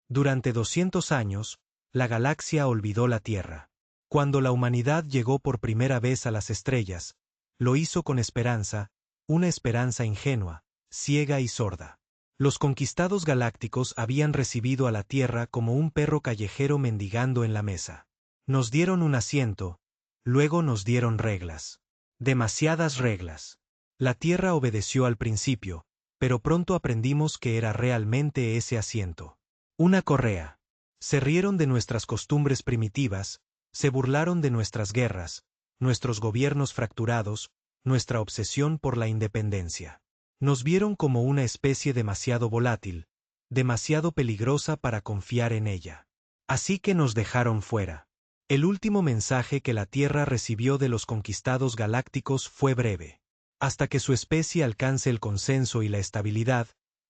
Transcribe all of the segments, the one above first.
Durante 200 años, la galaxia olvidó la Tierra. Cuando la humanidad llegó por primera vez a las estrellas, lo hizo con esperanza, una esperanza ingenua, ciega y sorda. Los conquistados galácticos habían recibido a la Tierra como un perro callejero mendigando en la mesa. Nos dieron un asiento, luego nos dieron reglas. Demasiadas reglas. La Tierra obedeció al principio, pero pronto aprendimos que era realmente ese asiento. Una correa. Se rieron de nuestras costumbres primitivas, se burlaron de nuestras guerras, nuestros gobiernos fracturados, nuestra obsesión por la independencia. Nos vieron como una especie demasiado volátil, demasiado peligrosa para confiar en ella. Así que nos dejaron fuera. El último mensaje que la Tierra recibió de los conquistados galácticos fue breve. Hasta que su especie alcance el consenso y la estabilidad,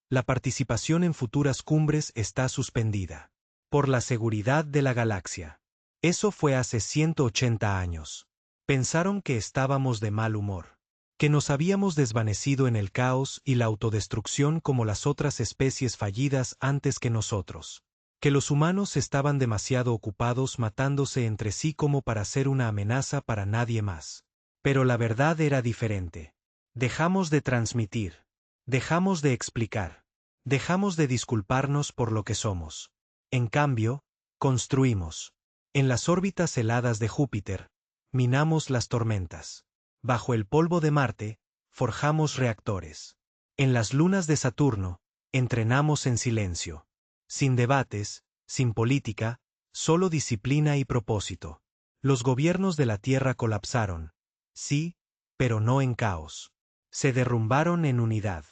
la participación en futuras cumbres está suspendida. Por la seguridad de la galaxia. Eso fue hace 180 años. Pensaron que estábamos de mal humor. Que nos habíamos desvanecido en el caos y la autodestrucción como las otras especies fallidas antes que nosotros. Que los humanos estaban demasiado ocupados matándose entre sí como para ser una amenaza para nadie más. Pero la verdad era diferente. Dejamos de transmitir. Dejamos de explicar. Dejamos de disculparnos por lo que somos. En cambio, construimos. En las órbitas heladas de Júpiter, minamos las tormentas. Bajo el polvo de Marte, forjamos reactores. En las lunas de Saturno, entrenamos en silencio. Sin debates, sin política, solo disciplina y propósito. Los gobiernos de la Tierra colapsaron. Sí, pero no en caos. Se derrumbaron en unidad.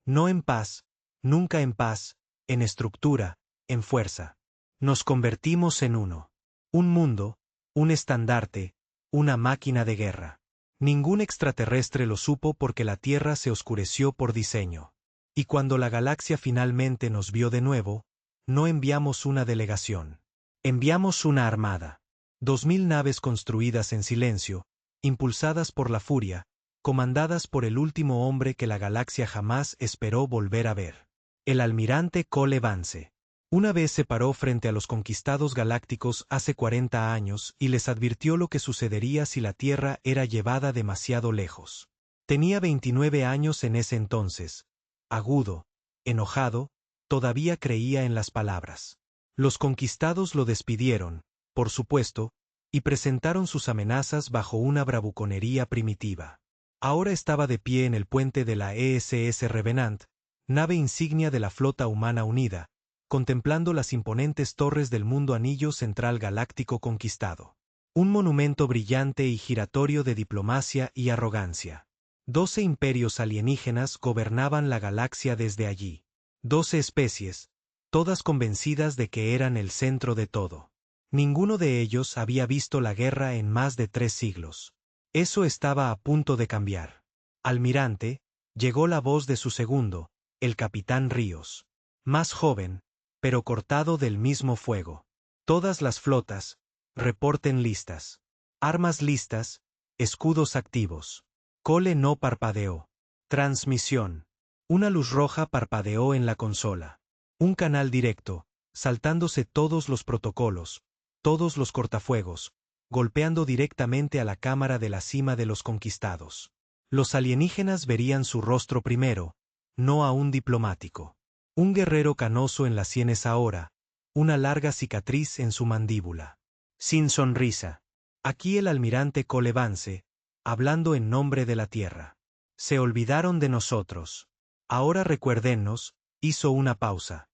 No en paz, nunca en paz, en estructura, en fuerza. Nos convertimos en uno. Un mundo, un estandarte, una máquina de guerra. Ningún extraterrestre lo supo porque la Tierra se oscureció por diseño. Y cuando la galaxia finalmente nos vio de nuevo, no enviamos una delegación. Enviamos una armada. 2000 naves construidas en silencio, impulsadas por la furia, comandadas por el último hombre que la galaxia jamás esperó volver a ver. El almirante Cole Vance. Una vez se paró frente a los conquistados galácticos hace 40 años y les advirtió lo que sucedería si la Tierra era llevada demasiado lejos. Tenía 29 años en ese entonces. Agudo, enojado, todavía creía en las palabras. Los conquistados lo despidieron, por supuesto, y presentaron sus amenazas bajo una bravuconería primitiva. Ahora estaba de pie en el puente de la ESS Revenant, nave insignia de la Flota Humana Unida, contemplando las imponentes torres del mundo anillo central galáctico conquistado. Un monumento brillante y giratorio de diplomacia y arrogancia. 12 imperios alienígenas gobernaban la galaxia desde allí. 12 especies, todas convencidas de que eran el centro de todo. Ninguno de ellos había visto la guerra en más de 3 siglos. Eso estaba a punto de cambiar. Almirante, llegó la voz de su segundo, el capitán Ríos. Más joven, pero cortado del mismo fuego. Todas las flotas, reporten listas. Armas listas, escudos activos. Cole no parpadeó. Transmisión. Una luz roja parpadeó en la consola. Un canal directo, saltándose todos los protocolos, todos los cortafuegos, golpeando directamente a la cámara de la cima de los conquistados. Los alienígenas verían su rostro primero, no a un diplomático. Un guerrero canoso en las sienes ahora, una larga cicatriz en su mandíbula. Sin sonrisa. Aquí el almirante Cole Vance, hablando en nombre de la Tierra. Se olvidaron de nosotros. Ahora recuérdennos, hizo una pausa.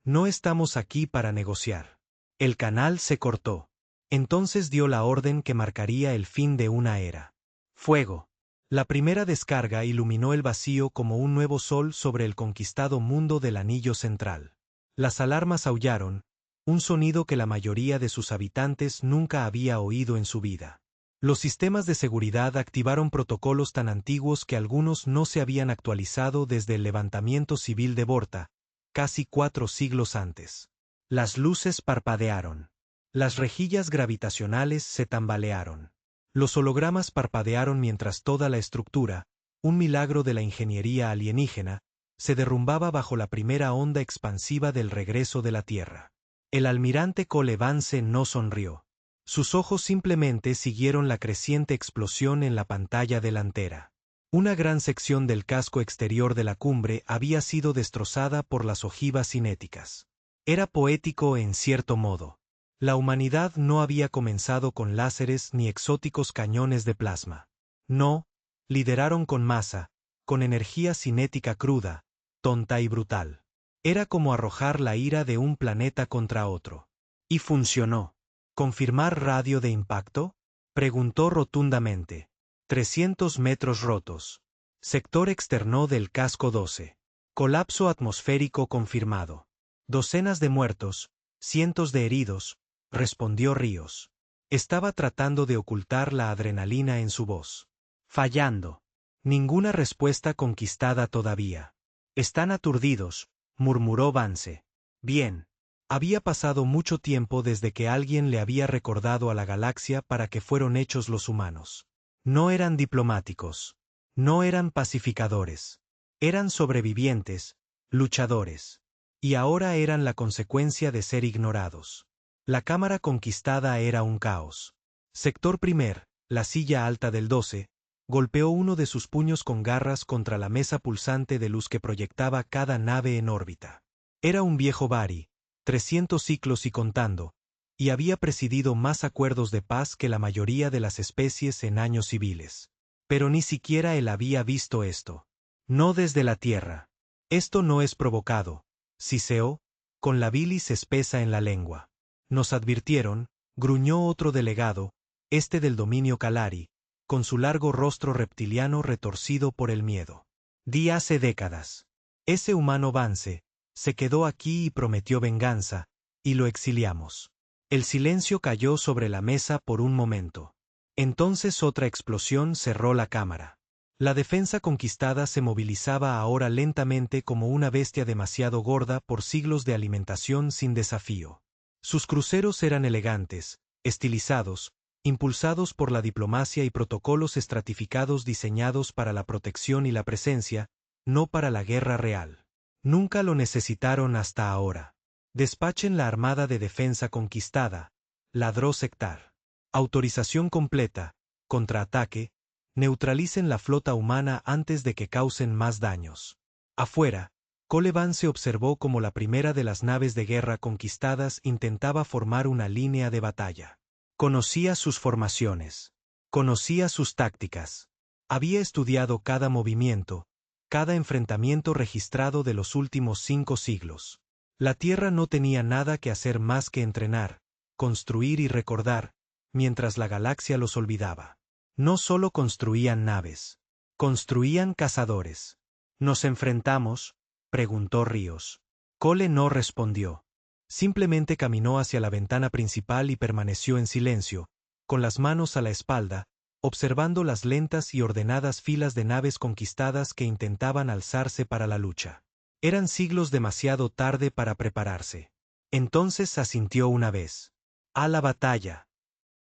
No estamos aquí para negociar. El canal se cortó. Entonces dio la orden que marcaría el fin de una era. Fuego. La primera descarga iluminó el vacío como un nuevo sol sobre el conquistado mundo del anillo central. Las alarmas aullaron, un sonido que la mayoría de sus habitantes nunca había oído en su vida. Los sistemas de seguridad activaron protocolos tan antiguos que algunos no se habían actualizado desde el levantamiento civil de Borta, casi 4 siglos antes. Las luces parpadearon. Las rejillas gravitacionales se tambalearon. Los hologramas parpadearon mientras toda la estructura, un milagro de la ingeniería alienígena, se derrumbaba bajo la primera onda expansiva del regreso de la Tierra. El almirante Cole Vance no sonrió. Sus ojos simplemente siguieron la creciente explosión en la pantalla delantera. Una gran sección del casco exterior de la cumbre había sido destrozada por las ojivas cinéticas. Era poético en cierto modo. La humanidad no había comenzado con láseres ni exóticos cañones de plasma. No, lideraron con masa, con energía cinética cruda, tonta y brutal. Era como arrojar la ira de un planeta contra otro. Y funcionó. ¿Confirmar radio de impacto? Preguntó rotundamente. 300 metros rotos. Sector externo del casco 12. Colapso atmosférico confirmado. Docenas de muertos, cientos de heridos, respondió Ríos. Estaba tratando de ocultar la adrenalina en su voz. Fallando. Ninguna respuesta conquistada todavía. Están aturdidos, murmuró Vance. Bien. Había pasado mucho tiempo desde que alguien le había recordado a la galaxia para qué fueron hechos los humanos. No eran diplomáticos. No eran pacificadores. Eran sobrevivientes, luchadores. Y ahora eran la consecuencia de ser ignorados. La cámara conquistada era un caos. Sector primer, la silla alta del 12, golpeó uno de sus puños con garras contra la mesa pulsante de luz que proyectaba cada nave en órbita. Era un viejo Bari, 300 ciclos y contando, y había presidido más acuerdos de paz que la mayoría de las especies en años civiles. Pero ni siquiera él había visto esto. No desde la Tierra. Esto no es provocado, siseó, con la bilis espesa en la lengua. Nos advirtieron, gruñó otro delegado, este del dominio Kalari, con su largo rostro reptiliano retorcido por el miedo. Di hace décadas. Ese humano Vance se quedó aquí y prometió venganza, y lo exiliamos. El silencio cayó sobre la mesa por un momento. Entonces otra explosión cerró la cámara. La defensa conquistada se movilizaba ahora lentamente como una bestia demasiado gorda por siglos de alimentación sin desafío. Sus cruceros eran elegantes, estilizados, impulsados por la diplomacia y protocolos estratificados diseñados para la protección y la presencia, no para la guerra real. Nunca lo necesitaron hasta ahora. Despachen la Armada de Defensa conquistada, ladró Sectar. Autorización completa, contraataque, neutralicen la flota humana antes de que causen más daños. Afuera, Cole Vance observó cómo la primera de las naves de guerra conquistadas intentaba formar una línea de batalla. Conocía sus formaciones. Conocía sus tácticas. Había estudiado cada movimiento, cada enfrentamiento registrado de los últimos 5 siglos. La Tierra no tenía nada que hacer más que entrenar, construir y recordar, mientras la galaxia los olvidaba. No solo construían naves, construían cazadores. ¿Nos enfrentamos?, preguntó Ríos. Cole no respondió. Simplemente caminó hacia la ventana principal y permaneció en silencio, con las manos a la espalda, observando las lentas y ordenadas filas de naves conquistadas que intentaban alzarse para la lucha. Eran siglos demasiado tarde para prepararse. Entonces asintió una vez. A la batalla.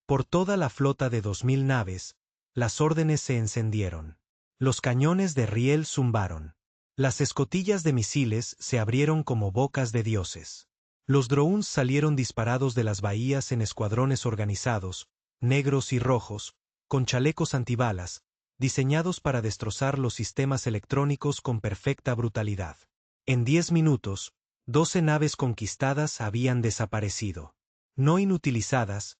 Por toda la flota de 2000 naves, las órdenes se encendieron. Los cañones de riel zumbaron. Las escotillas de misiles se abrieron como bocas de dioses. Los drones salieron disparados de las bahías en escuadrones organizados, negros y rojos, con chalecos antibalas, diseñados para destrozar los sistemas electrónicos con perfecta brutalidad. En 10 minutos, 12 naves conquistadas habían desaparecido. No inutilizadas,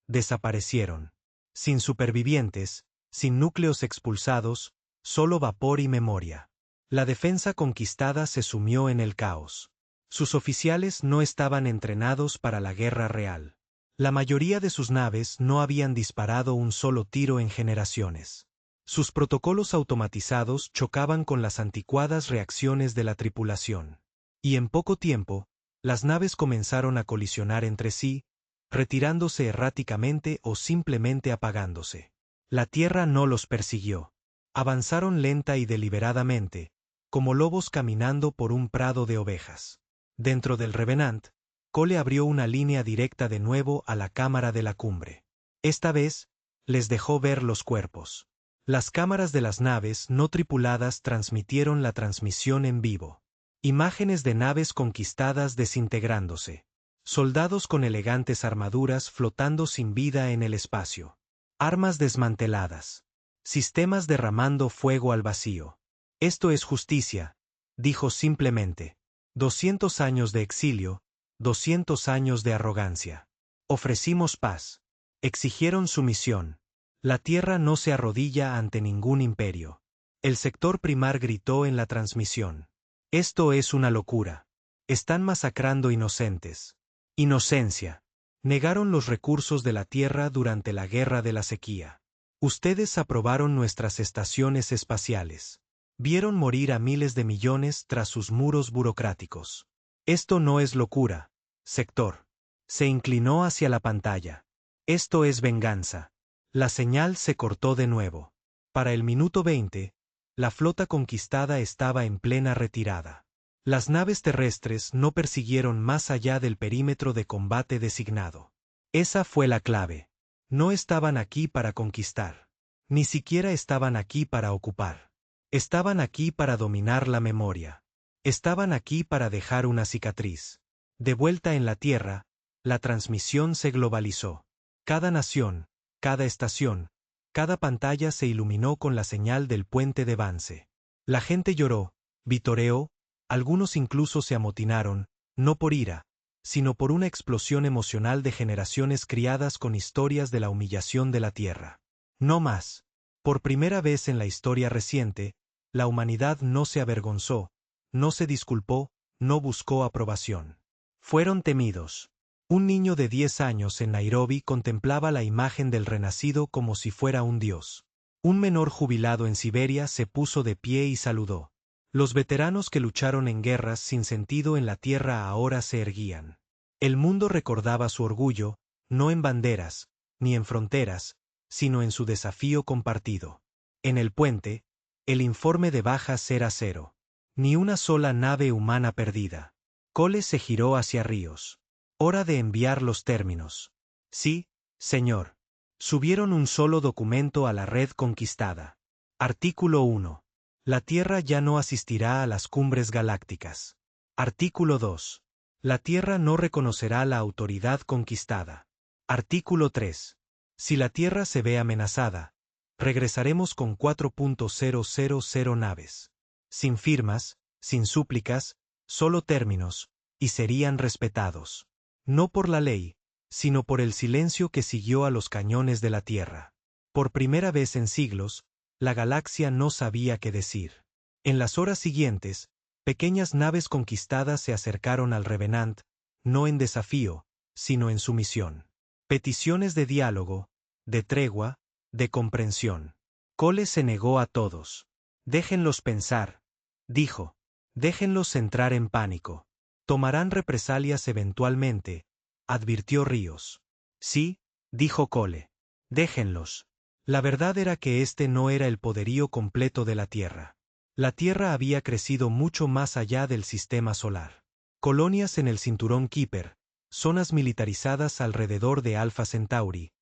desaparecieron. Sin supervivientes, sin núcleos expulsados, solo vapor y memoria. La defensa conquistada se sumió en el caos. Sus oficiales no estaban entrenados para la guerra real. La mayoría de sus naves no habían disparado un solo tiro en generaciones. Sus protocolos automatizados chocaban con las anticuadas reacciones de la tripulación. Y en poco tiempo, las naves comenzaron a colisionar entre sí, retirándose erráticamente o simplemente apagándose. La Tierra no los persiguió. Avanzaron lenta y deliberadamente, como lobos caminando por un prado de ovejas. Dentro del Revenant, Cole abrió una línea directa de nuevo a la cámara de la cumbre. Esta vez, les dejó ver los cuerpos. Las cámaras de las naves no tripuladas transmitieron la transmisión en vivo. Imágenes de naves conquistadas desintegrándose. Soldados con elegantes armaduras flotando sin vida en el espacio. Armas desmanteladas. Sistemas derramando fuego al vacío. Esto es justicia, dijo simplemente. 200 años de exilio, 200 años de arrogancia. Ofrecimos paz. Exigieron sumisión. La tierra no se arrodilla ante ningún imperio. El sector primar gritó en la transmisión. Esto es una locura. Están masacrando inocentes. Inocencia. Negaron los recursos de la tierra durante la guerra de la sequía. Ustedes aprobaron nuestras estaciones espaciales. Vieron morir a miles de millones tras sus muros burocráticos. Esto no es locura, sector. Se inclinó hacia la pantalla. Esto es venganza. La señal se cortó de nuevo. Para el minuto 20, la flota conquistada estaba en plena retirada. Las naves terrestres no persiguieron más allá del perímetro de combate designado. Esa fue la clave. No estaban aquí para conquistar. Ni siquiera estaban aquí para ocupar. Estaban aquí para dominar la memoria. Estaban aquí para dejar una cicatriz. De vuelta en la Tierra, la transmisión se globalizó. Cada nación, cada estación, cada pantalla se iluminó con la señal del puente de Vance. La gente lloró, vitoreó, algunos incluso se amotinaron, no por ira, sino por una explosión emocional de generaciones criadas con historias de la humillación de la tierra. No más. Por primera vez en la historia reciente, la humanidad no se avergonzó, no se disculpó, no buscó aprobación. Fueron temidos. Un niño de 10 años en Nairobi contemplaba la imagen del renacido como si fuera un dios. Un menor jubilado en Siberia se puso de pie y saludó. Los veteranos que lucharon en guerras sin sentido en la tierra ahora se erguían. El mundo recordaba su orgullo, no en banderas, ni en fronteras, sino en su desafío compartido. En el puente, el informe de bajas era 0. Ni una sola nave humana perdida. Cole se giró hacia Ríos. Hora de enviar los términos. Sí, señor. Subieron un solo documento a la red conquistada. Artículo 1. La Tierra ya no asistirá a las cumbres galácticas. Artículo 2. La Tierra no reconocerá la autoridad conquistada. Artículo 3. Si la Tierra se ve amenazada, regresaremos con 4.000 naves. Sin firmas, sin súplicas, solo términos, y serían respetados. No por la ley, sino por el silencio que siguió a los cañones de la Tierra. Por primera vez en siglos, la galaxia no sabía qué decir. En las horas siguientes, pequeñas naves conquistadas se acercaron al Revenant, no en desafío, sino en sumisión. Peticiones de diálogo, de tregua, de comprensión. Cole se negó a todos. Déjenlos pensar, dijo. Déjenlos entrar en pánico. Tomarán represalias eventualmente, advirtió Ríos. Sí, dijo Cole. Déjenlos. La verdad era que este no era el poderío completo de la Tierra. La Tierra había crecido mucho más allá del sistema solar. Colonias en el cinturón Kuiper, zonas militarizadas alrededor de Alpha Centauri,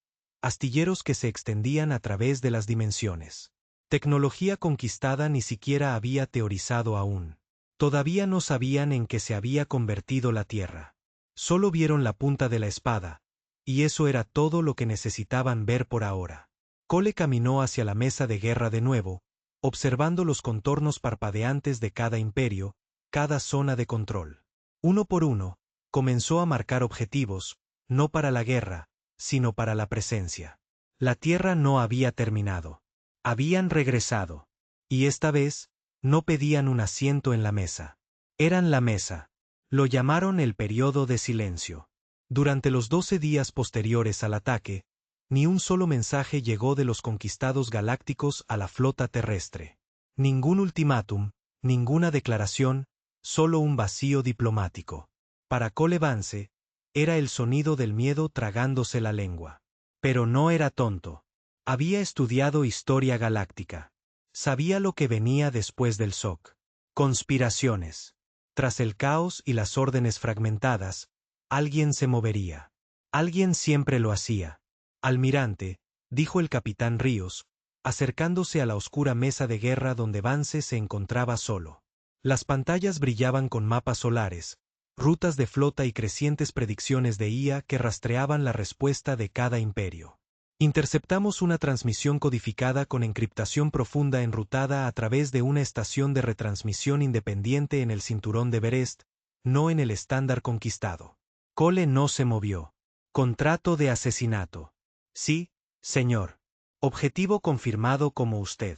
astilleros que se extendían a través de las dimensiones. Tecnología conquistada ni siquiera había teorizado aún. Todavía no sabían en qué se había convertido la Tierra. Solo vieron la punta de la espada, y eso era todo lo que necesitaban ver por ahora. Cole caminó hacia la mesa de guerra de nuevo, observando los contornos parpadeantes de cada imperio, cada zona de control. Uno por uno, comenzó a marcar objetivos, no para la guerra, sino para la presencia. La Tierra no había terminado. Habían regresado. Y esta vez, no pedían un asiento en la mesa. Eran la mesa. Lo llamaron el periodo de silencio. Durante los 12 días posteriores al ataque, ni un solo mensaje llegó de los conquistados galácticos a la flota terrestre. Ningún ultimátum, ninguna declaración, solo un vacío diplomático. Para Cole Vance, era el sonido del miedo tragándose la lengua. Pero no era tonto. Había estudiado historia galáctica. Sabía lo que venía después del shock. Conspiraciones. Tras el caos y las órdenes fragmentadas, alguien se movería. Alguien siempre lo hacía. Almirante, dijo el capitán Ríos, acercándose a la oscura mesa de guerra donde Vance se encontraba solo. Las pantallas brillaban con mapas solares, rutas de flota y crecientes predicciones de IA que rastreaban la respuesta de cada imperio. Interceptamos una transmisión codificada con encriptación profunda enrutada a través de una estación de retransmisión independiente en el cinturón de Berest, no en el estándar conquistado. Cole no se movió. Contrato de asesinato. Sí, señor. Objetivo confirmado como usted.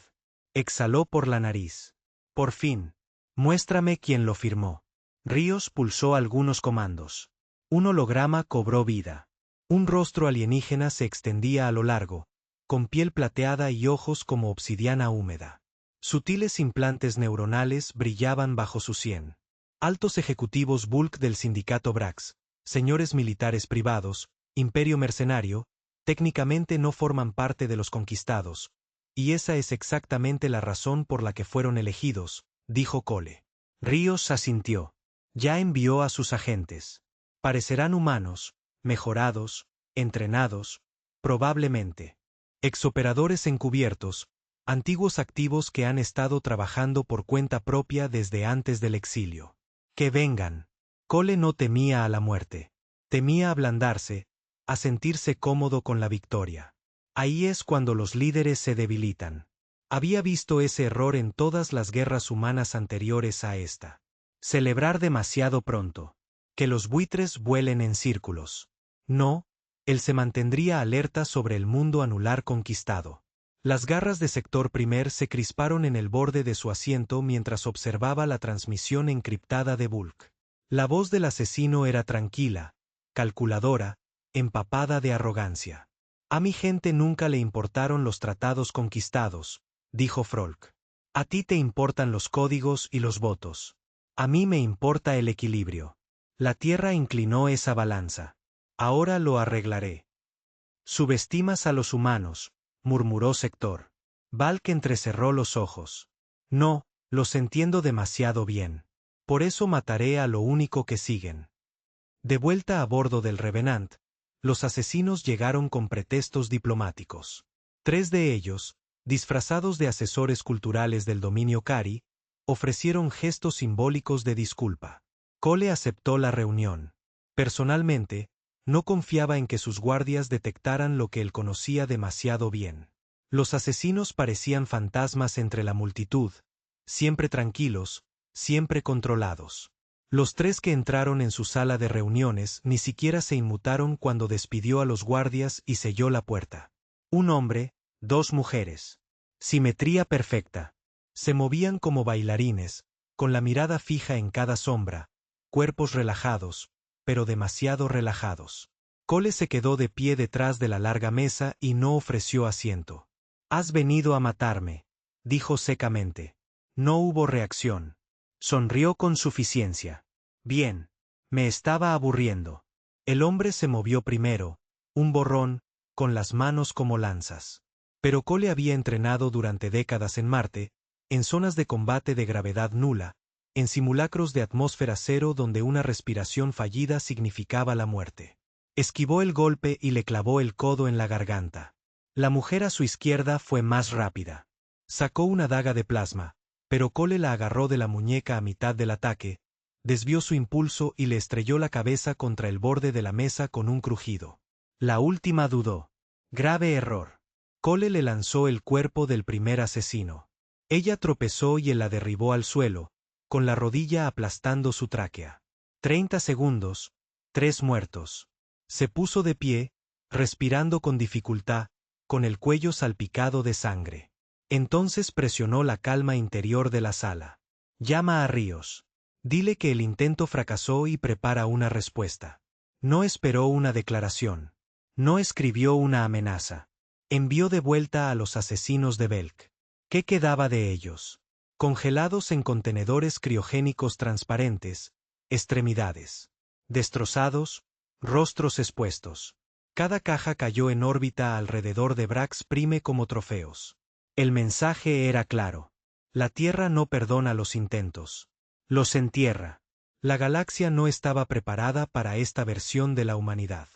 Exhaló por la nariz. Por fin. Muéstrame quién lo firmó. Ríos pulsó algunos comandos. Un holograma cobró vida. Un rostro alienígena se extendía a lo largo, con piel plateada y ojos como obsidiana húmeda. Sutiles implantes neuronales brillaban bajo su sien. Altos ejecutivos Bulk del sindicato Brax, señores militares privados, imperio mercenario, técnicamente no forman parte de los conquistados, y esa es exactamente la razón por la que fueron elegidos, dijo Cole. Ríos asintió. Ya envió a sus agentes. Parecerán humanos, mejorados, entrenados, probablemente. Exoperadores encubiertos, antiguos activos que han estado trabajando por cuenta propia desde antes del exilio. Que vengan. Cole no temía a la muerte. Temía ablandarse, a sentirse cómodo con la victoria. Ahí es cuando los líderes se debilitan. Había visto ese error en todas las guerras humanas anteriores a esta. Celebrar demasiado pronto. Que los buitres vuelen en círculos. No, él se mantendría alerta sobre el mundo anular conquistado. Las garras de Sector Primer se crisparon en el borde de su asiento mientras observaba la transmisión encriptada de Bulk. La voz del asesino era tranquila, calculadora, empapada de arrogancia. A mi gente nunca le importaron los tratados conquistados, dijo Frolk. A ti te importan los códigos y los votos. A mí me importa el equilibrio. La tierra inclinó esa balanza. Ahora lo arreglaré. Subestimas a los humanos, murmuró Sector. Valk entrecerró los ojos. No, los entiendo demasiado bien. Por eso mataré a lo único que siguen. De vuelta a bordo del Revenant, los asesinos llegaron con pretextos diplomáticos. 3 de ellos, disfrazados de asesores culturales del dominio Cari, ofrecieron gestos simbólicos de disculpa. Cole aceptó la reunión. Personalmente, no confiaba en que sus guardias detectaran lo que él conocía demasiado bien. Los asesinos parecían fantasmas entre la multitud, siempre tranquilos, siempre controlados. Los 3 que entraron en su sala de reuniones ni siquiera se inmutaron cuando despidió a los guardias y selló la puerta. Un hombre, 2 mujeres. Simetría perfecta. Se movían como bailarines, con la mirada fija en cada sombra, cuerpos relajados, pero demasiado relajados. Cole se quedó de pie detrás de la larga mesa y no ofreció asiento. Has venido a matarme, dijo secamente. No hubo reacción. Sonrió con suficiencia. Bien. Me estaba aburriendo. El hombre se movió primero, un borrón, con las manos como lanzas. Pero Cole había entrenado durante décadas en Marte, en zonas de combate de gravedad nula, en simulacros de atmósfera cero donde una respiración fallida significaba la muerte. Esquivó el golpe y le clavó el codo en la garganta. La mujer a su izquierda fue más rápida. Sacó una daga de plasma, pero Cole la agarró de la muñeca a mitad del ataque, desvió su impulso y le estrelló la cabeza contra el borde de la mesa con un crujido. La última dudó. Grave error. Cole le lanzó el cuerpo del primer asesino. Ella tropezó y él la derribó al suelo, con la rodilla aplastando su tráquea. 30 segundos, 3 muertos. Se puso de pie, respirando con dificultad, con el cuello salpicado de sangre. Entonces presionó la calma interior de la sala. Llama a Ríos. Dile que el intento fracasó y prepara una respuesta. No esperó una declaración. No escribió una amenaza. Envió de vuelta a los asesinos de Belk. ¿Qué quedaba de ellos? Congelados en contenedores criogénicos transparentes, extremidades destrozados, rostros expuestos. Cada caja cayó en órbita alrededor de Brax Prime como trofeos. El mensaje era claro. La Tierra no perdona los intentos. Los entierra. La galaxia no estaba preparada para esta versión de la humanidad.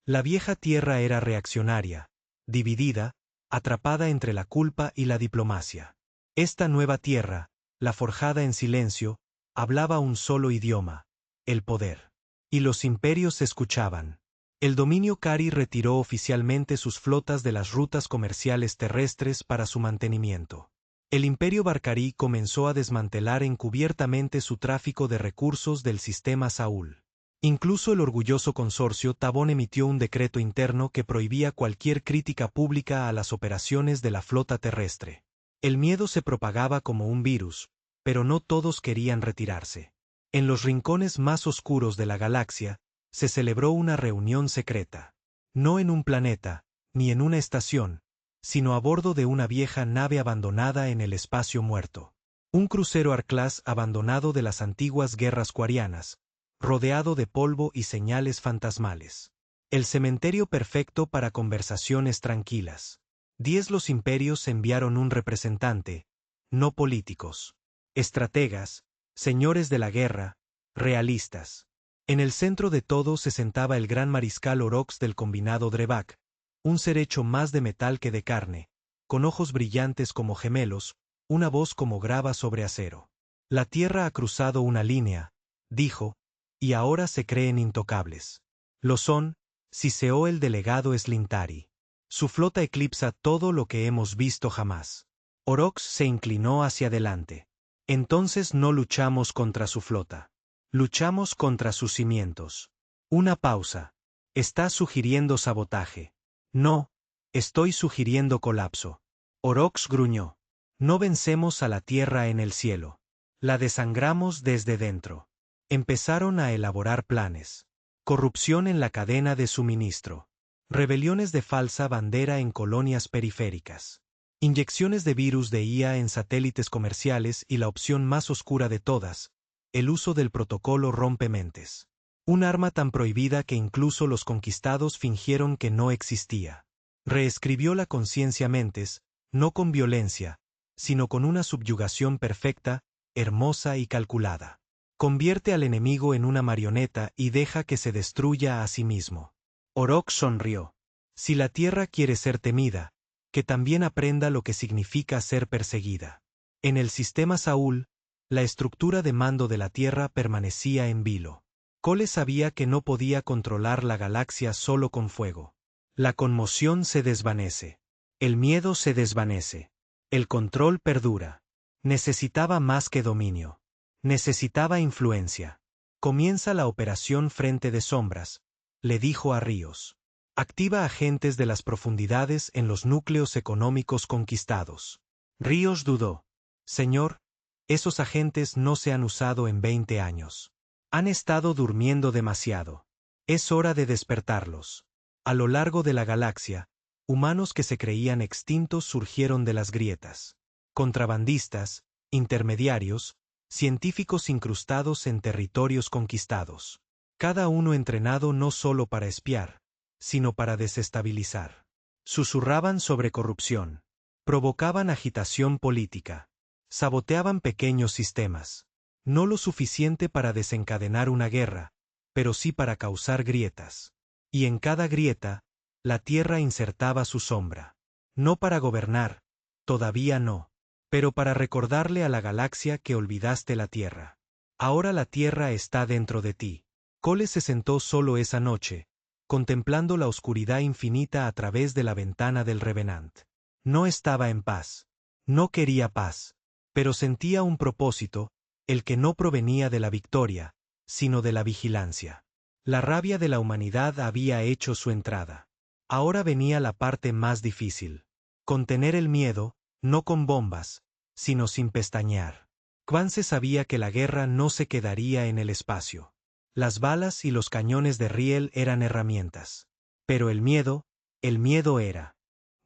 La vieja Tierra era reaccionaria, dividida, atrapada entre la culpa y la diplomacia. Esta nueva tierra, la forjada en silencio, hablaba un solo idioma: el poder. Y los imperios escuchaban. El dominio Cari retiró oficialmente sus flotas de las rutas comerciales terrestres para su mantenimiento. El imperio Barcarí comenzó a desmantelar encubiertamente su tráfico de recursos del sistema Saúl. Incluso el orgulloso consorcio Tabón emitió un decreto interno que prohibía cualquier crítica pública a las operaciones de la flota terrestre. El miedo se propagaba como un virus, pero no todos querían retirarse. En los rincones más oscuros de la galaxia, se celebró una reunión secreta. No en un planeta, ni en una estación, sino a bordo de una vieja nave abandonada en el espacio muerto. Un crucero Arclás abandonado de las antiguas guerras cuarianas, rodeado de polvo y señales fantasmales. El cementerio perfecto para conversaciones tranquilas. 10 Los imperios enviaron un representante, no políticos. Estrategas, señores de la guerra, realistas. En el centro de todo se sentaba el gran mariscal Orox del combinado Drebak, un ser hecho más de metal que de carne, con ojos brillantes como gemelos, una voz como grava sobre acero. La tierra ha cruzado una línea, dijo, y ahora se creen intocables. Lo son, si Seo el delegado Slintari. Su flota eclipsa todo lo que hemos visto jamás. Orox se inclinó hacia adelante. Entonces no luchamos contra su flota. Luchamos contra sus cimientos. Una pausa. ¿Estás sugiriendo sabotaje? No, estoy sugiriendo colapso. Orox gruñó. No vencemos a la tierra en el cielo. La desangramos desde dentro. Empezaron a elaborar planes. Corrupción en la cadena de suministro. Rebeliones de falsa bandera en colonias periféricas. Inyecciones de virus de IA en satélites comerciales y la opción más oscura de todas, el uso del protocolo rompementes. Un arma tan prohibida que incluso los conquistados fingieron que no existía. Reescribió la conciencia mentes, no con violencia, sino con una subyugación perfecta, hermosa y calculada. Convierte al enemigo en una marioneta y deja que se destruya a sí mismo. Orox sonrió. Si la tierra quiere ser temida, que también aprenda lo que significa ser perseguida. En el sistema Saúl, la estructura de mando de la tierra permanecía en vilo. Cole sabía que no podía controlar la galaxia solo con fuego. La conmoción se desvanece. El miedo se desvanece. El control perdura. Necesitaba más que dominio. Necesitaba influencia. Comienza la operación Frente de Sombras, le dijo a Ríos. Activa agentes de las profundidades en los núcleos económicos conquistados. Ríos dudó. Señor, esos agentes no se han usado en 20 años. Han estado durmiendo demasiado. Es hora de despertarlos. A lo largo de la galaxia, humanos que se creían extintos surgieron de las grietas. Contrabandistas, intermediarios, científicos incrustados en territorios conquistados. Cada uno entrenado no solo para espiar, sino para desestabilizar. Susurraban sobre corrupción. Provocaban agitación política. Saboteaban pequeños sistemas. No lo suficiente para desencadenar una guerra, pero sí para causar grietas. Y en cada grieta, la tierra insertaba su sombra. No para gobernar, todavía no, pero para recordarle a la galaxia que olvidaste la tierra. Ahora la tierra está dentro de ti. Cole se sentó solo esa noche, contemplando la oscuridad infinita a través de la ventana del Revenant. No estaba en paz. No quería paz, pero sentía un propósito, el que no provenía de la victoria, sino de la vigilancia. La rabia de la humanidad había hecho su entrada. Ahora venía la parte más difícil. Contener el miedo, no con bombas, sino sin pestañear. Quance sabía que la guerra no se quedaría en el espacio. Las balas y los cañones de riel eran herramientas. Pero el miedo era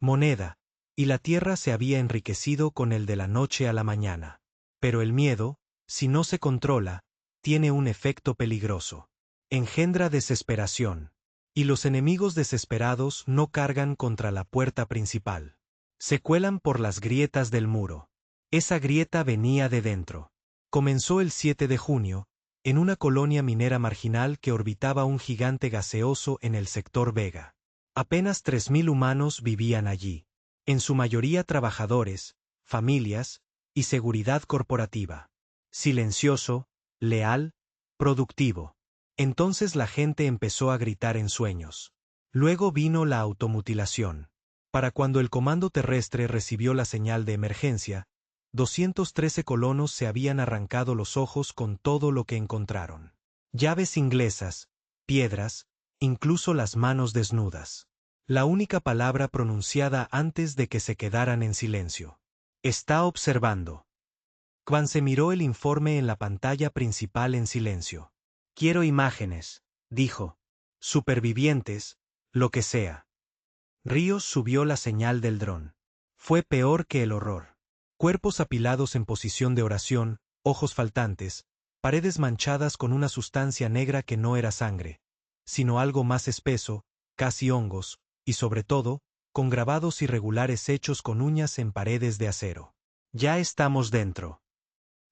moneda, y la tierra se había enriquecido con el de la noche a la mañana. Pero el miedo, si no se controla, tiene un efecto peligroso. Engendra desesperación. Y los enemigos desesperados no cargan contra la puerta principal. Se cuelan por las grietas del muro. Esa grieta venía de dentro. Comenzó el 7 de junio, en una colonia minera marginal que orbitaba un gigante gaseoso en el sector Vega. Apenas 3000 humanos vivían allí. en su mayoría trabajadores, familias y seguridad corporativa. Silencioso, leal, productivo. Entonces la gente empezó a gritar en sueños. Luego vino la automutilación. Para cuando el comando terrestre recibió la señal de emergencia, 213 colonos se habían arrancado los ojos con todo lo que encontraron. Llaves inglesas, piedras, incluso las manos desnudas. La única palabra pronunciada antes de que se quedaran en silencio. Está observando. Quan se miró el informe en la pantalla principal en silencio. Quiero imágenes, dijo. Supervivientes, lo que sea. Ríos subió la señal del dron. Fue peor que el horror. Cuerpos apilados en posición de oración, ojos faltantes, paredes manchadas con una sustancia negra que no era sangre, sino algo más espeso, casi hongos, y sobre todo, con grabados irregulares hechos con uñas en paredes de acero. Ya estamos dentro.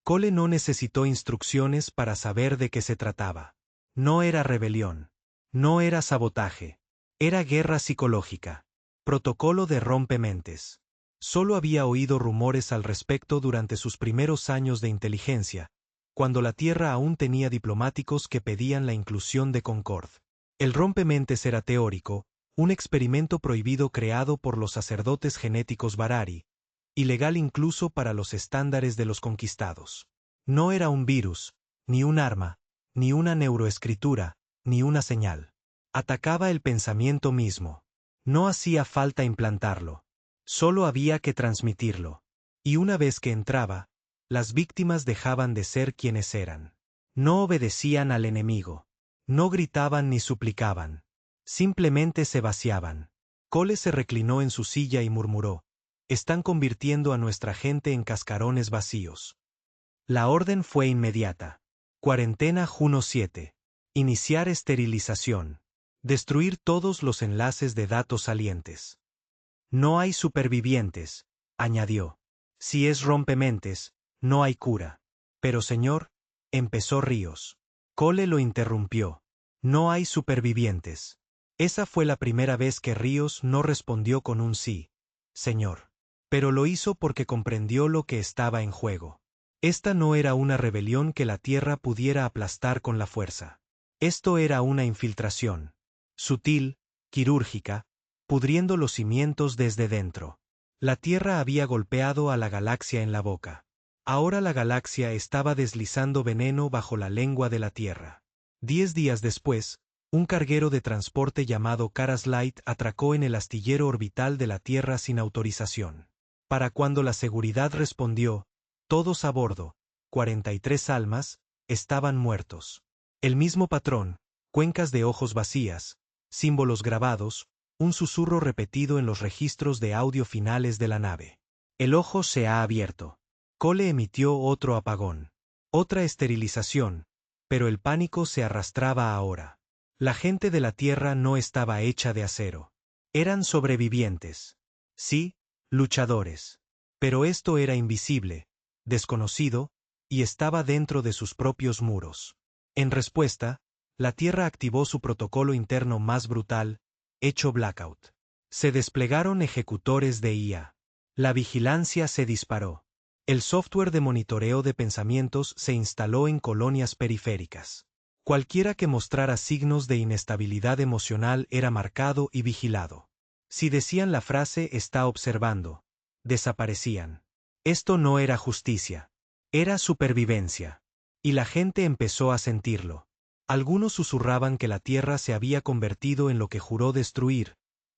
Cole no necesitó instrucciones para saber de qué se trataba. No era rebelión. No era sabotaje. Era guerra psicológica. Protocolo de rompementes. Solo había oído rumores al respecto durante sus primeros años de inteligencia, cuando la Tierra aún tenía diplomáticos que pedían la inclusión de Concord. El rompementes era teórico, un experimento prohibido creado por los sacerdotes genéticos Barari, ilegal incluso para los estándares de los conquistados. No era un virus, ni un arma, ni una neuroescritura, ni una señal. Atacaba el pensamiento mismo. No hacía falta implantarlo. Solo había que transmitirlo. Y una vez que entraba, las víctimas dejaban de ser quienes eran. No obedecían al enemigo. No gritaban ni suplicaban. Simplemente se vaciaban. Cole se reclinó en su silla y murmuró: están convirtiendo a nuestra gente en cascarones vacíos. La orden fue inmediata. Cuarentena Juno 7. Iniciar esterilización. Destruir todos los enlaces de datos salientes. No hay supervivientes, añadió. Si es rompementes, no hay cura. Pero señor, empezó Ríos. Cole lo interrumpió. No hay supervivientes. Esa fue la primera vez que Ríos no respondió con un sí, señor. Pero lo hizo porque comprendió lo que estaba en juego. Esta no era una rebelión que la Tierra pudiera aplastar con la fuerza. Esto era una infiltración. Sutil, quirúrgica, pudriendo los cimientos desde dentro. La Tierra había golpeado a la galaxia en la boca. Ahora la galaxia estaba deslizando veneno bajo la lengua de la Tierra. 10 días después, un carguero de transporte llamado Caras Light atracó en el astillero orbital de la Tierra sin autorización. Para cuando la seguridad respondió, todos a bordo, 43 almas, estaban muertos. El mismo patrón, cuencas de ojos vacías, símbolos grabados, un susurro repetido en los registros de audio finales de la nave. El ojo se ha abierto. Cole emitió otro apagón. Otra esterilización, pero el pánico se arrastraba ahora. La gente de la Tierra no estaba hecha de acero. Eran sobrevivientes. Sí, luchadores. Pero esto era invisible, desconocido, y estaba dentro de sus propios muros. En respuesta, la Tierra activó su protocolo interno más brutal, hecho blackout. Se desplegaron ejecutores de IA. La vigilancia se disparó. El software de monitoreo de pensamientos se instaló en colonias periféricas. Cualquiera que mostrara signos de inestabilidad emocional era marcado y vigilado. Si decían la frase "está observando", desaparecían. Esto no era justicia. Era supervivencia. Y la gente empezó a sentirlo. Algunos susurraban que la Tierra se había convertido en lo que juró destruir,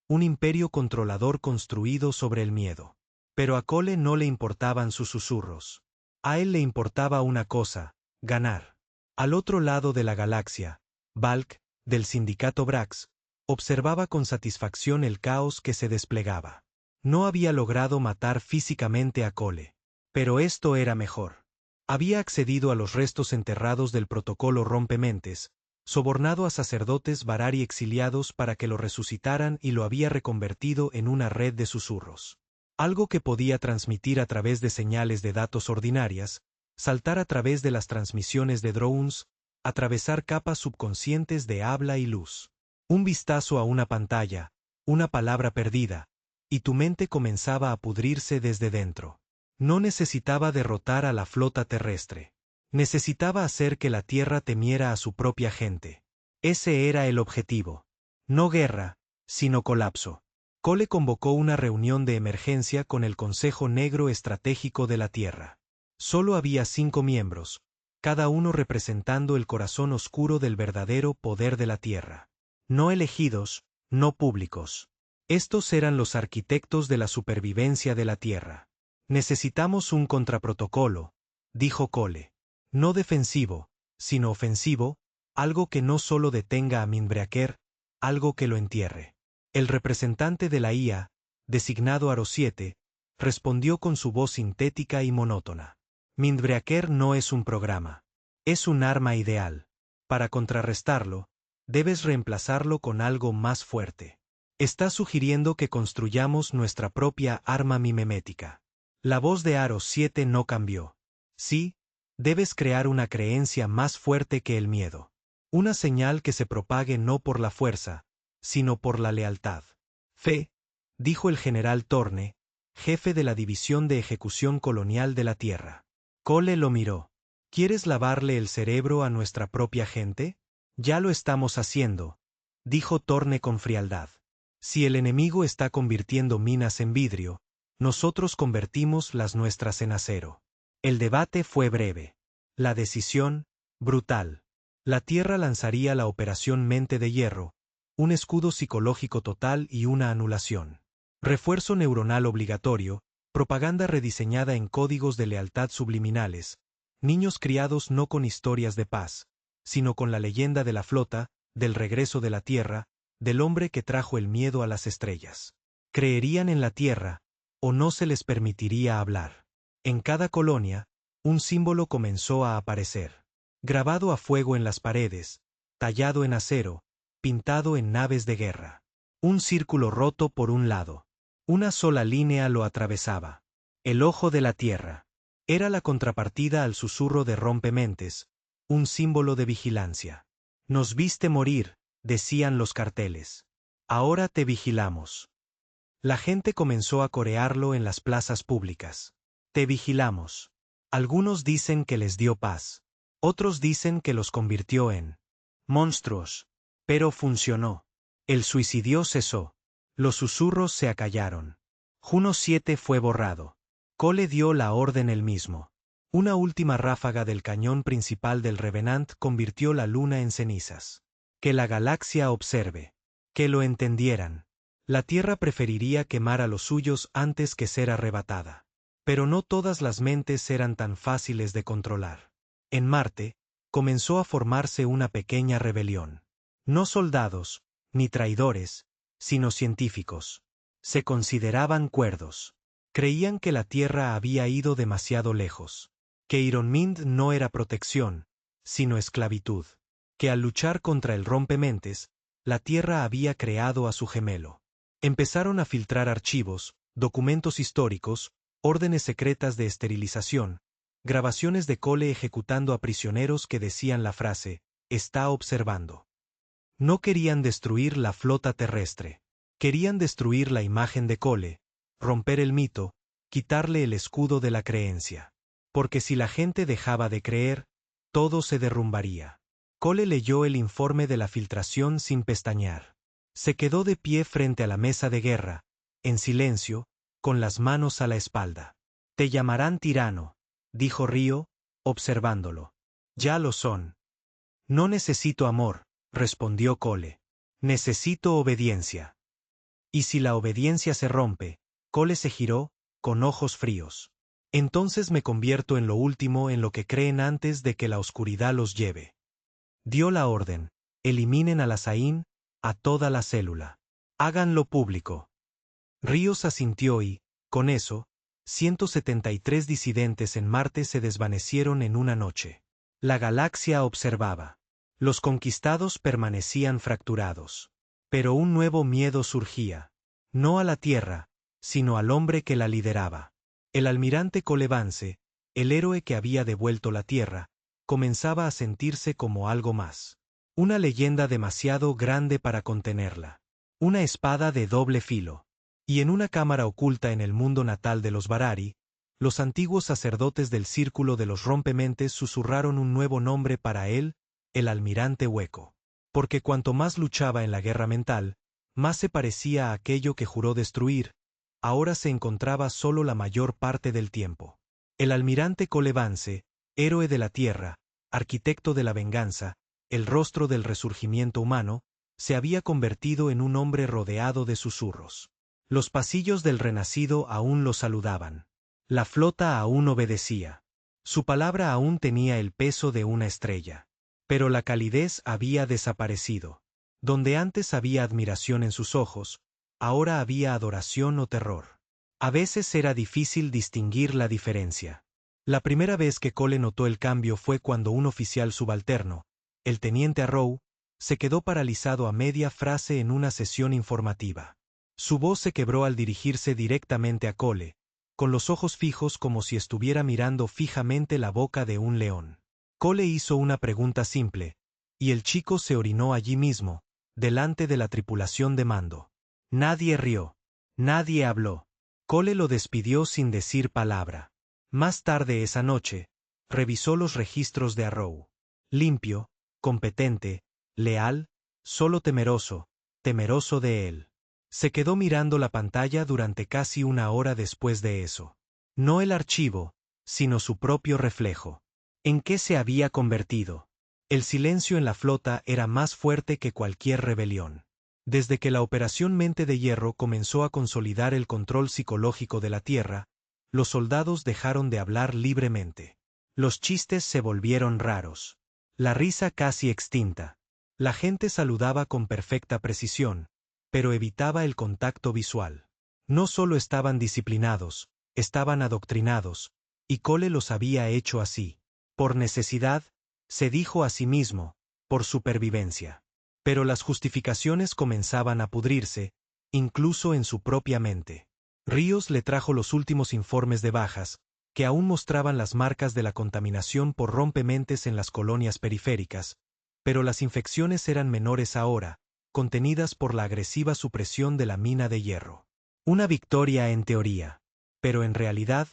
un imperio controlador construido sobre el miedo. Pero a Cole no le importaban sus susurros. A él le importaba una cosa: ganar. Al otro lado de la galaxia, Valk, del sindicato Brax, observaba con satisfacción el caos que se desplegaba. No había logrado matar físicamente a Cole. Pero esto era mejor. Había accedido a los restos enterrados del protocolo rompementes, sobornado a sacerdotes Barari exiliados para que lo resucitaran y lo había reconvertido en una red de susurros. Algo que podía transmitir a través de señales de datos ordinarias, saltar a través de las transmisiones de drones, atravesar capas subconscientes de habla y luz. Un vistazo a una pantalla, una palabra perdida, y tu mente comenzaba a pudrirse desde dentro. No necesitaba derrotar a la flota terrestre. Necesitaba hacer que la Tierra temiera a su propia gente. Ese era el objetivo. No guerra, sino colapso. Cole convocó una reunión de emergencia con el Consejo Negro Estratégico de la Tierra. Solo había 5 miembros, cada uno representando el corazón oscuro del verdadero poder de la Tierra. No elegidos, no públicos. Estos eran los arquitectos de la supervivencia de la Tierra. Necesitamos un contraprotocolo, dijo Cole. No defensivo, sino ofensivo, algo que no solo detenga a Mindbreaker, algo que lo entierre. El representante de la IA, designado Aro 7, respondió con su voz sintética y monótona. Mindbreaker no es un programa. Es un arma ideal. Para contrarrestarlo, debes reemplazarlo con algo más fuerte. Está sugiriendo que construyamos nuestra propia arma mimemética. La voz de Aro 7 no cambió. Sí, debes crear una creencia más fuerte que el miedo. Una señal que se propague no por la fuerza, sino por la lealtad. Fe, dijo el general Torne, jefe de la División de Ejecución Colonial de la Tierra. Cole lo miró. ¿Quieres lavarle el cerebro a nuestra propia gente? Ya lo estamos haciendo, dijo Torne con frialdad. Si el enemigo está convirtiendo minas en vidrio, nosotros convertimos las nuestras en acero. El debate fue breve. La decisión, brutal. La Tierra lanzaría la Operación Mente de Hierro, un escudo psicológico total y una anulación. Refuerzo neuronal obligatorio, propaganda rediseñada en códigos de lealtad subliminales, niños criados no con historias de paz, sino con la leyenda de la flota, del regreso de la Tierra, del hombre que trajo el miedo a las estrellas. Creerían en la Tierra, o no se les permitiría hablar. En cada colonia, un símbolo comenzó a aparecer. Grabado a fuego en las paredes, tallado en acero, pintado en naves de guerra. Un círculo roto por un lado. Una sola línea lo atravesaba. El ojo de la Tierra. Era la contrapartida al susurro de rompementes, un símbolo de vigilancia. Nos viste morir, decían los carteles. Ahora te vigilamos. La gente comenzó a corearlo en las plazas públicas. Te vigilamos. Algunos dicen que les dio paz. Otros dicen que los convirtió en monstruos. Pero funcionó. El suicidio cesó. Los susurros se acallaron. Juno 7 fue borrado. Cole dio la orden él mismo. Una última ráfaga del cañón principal del Revenant convirtió la luna en cenizas. Que la galaxia observe. Que lo entendieran. La Tierra preferiría quemar a los suyos antes que ser arrebatada. Pero no todas las mentes eran tan fáciles de controlar. En Marte, comenzó a formarse una pequeña rebelión. No soldados, ni traidores, sino científicos. Se consideraban cuerdos. Creían que la Tierra había ido demasiado lejos. Que Ironmind no era protección, sino esclavitud. Que al luchar contra el rompementes, la Tierra había creado a su gemelo. Empezaron a filtrar archivos, documentos históricos, órdenes secretas de esterilización, grabaciones de Cole ejecutando a prisioneros que decían la frase, está observando. No querían destruir la flota terrestre. Querían destruir la imagen de Cole, romper el mito, quitarle el escudo de la creencia. Porque si la gente dejaba de creer, todo se derrumbaría. Cole leyó el informe de la filtración sin pestañear. Se quedó de pie frente a la mesa de guerra, en silencio, con las manos a la espalda. Te llamarán tirano, dijo Río, observándolo. Ya lo son. No necesito amor, respondió Cole. Necesito obediencia. Y si la obediencia se rompe, Cole se giró, con ojos fríos. Entonces me convierto en lo último en lo que creen antes de que la oscuridad los lleve. Dio la orden, eliminen a la Zain, a toda la célula. Háganlo público. Ríos asintió y, con eso, 173 disidentes en Marte se desvanecieron en una noche. La galaxia observaba. Los conquistados permanecían fracturados. Pero un nuevo miedo surgía. No a la Tierra, sino al hombre que la lideraba. El almirante Cole Vance, el héroe que había devuelto la Tierra, comenzaba a sentirse como algo más. Una leyenda demasiado grande para contenerla. Una espada de doble filo. Y en una cámara oculta en el mundo natal de los Barari, los antiguos sacerdotes del Círculo de los Rompementes susurraron un nuevo nombre para él, el Almirante Hueco. Porque cuanto más luchaba en la guerra mental, más se parecía a aquello que juró destruir, ahora se encontraba solo la mayor parte del tiempo. El Almirante Cole Vance, héroe de la tierra, arquitecto de la venganza, el rostro del resurgimiento humano, se había convertido en un hombre rodeado de susurros. Los pasillos del renacido aún lo saludaban. La flota aún obedecía. Su palabra aún tenía el peso de una estrella. Pero la calidez había desaparecido. Donde antes había admiración en sus ojos, ahora había adoración o terror. A veces era difícil distinguir la diferencia. La primera vez que Cole notó el cambio fue cuando un oficial subalterno, el teniente Arrow, se quedó paralizado a media frase en una sesión informativa. Su voz se quebró al dirigirse directamente a Cole, con los ojos fijos como si estuviera mirando fijamente la boca de un león. Cole hizo una pregunta simple, y el chico se orinó allí mismo, delante de la tripulación de mando. Nadie rió. Nadie habló. Cole lo despidió sin decir palabra. Más tarde esa noche, revisó los registros de Arrow. Limpio, competente, leal, solo temeroso, temeroso de él. Se quedó mirando la pantalla durante casi una hora después de eso. No el archivo, sino su propio reflejo. ¿En qué se había convertido? El silencio en la flota era más fuerte que cualquier rebelión. Desde que la Operación Mente de Hierro comenzó a consolidar el control psicológico de la Tierra, los soldados dejaron de hablar libremente. Los chistes se volvieron raros. La risa casi extinta. La gente saludaba con perfecta precisión, pero evitaba el contacto visual. No solo estaban disciplinados, estaban adoctrinados, y Cole los había hecho así. Por necesidad, se dijo a sí mismo, por supervivencia. Pero las justificaciones comenzaban a pudrirse, incluso en su propia mente. Ríos le trajo los últimos informes de bajas, que aún mostraban las marcas de la contaminación por rompementes en las colonias periféricas, pero las infecciones eran menores ahora, contenidas por la agresiva supresión de la mina de hierro. Una victoria en teoría, pero en realidad,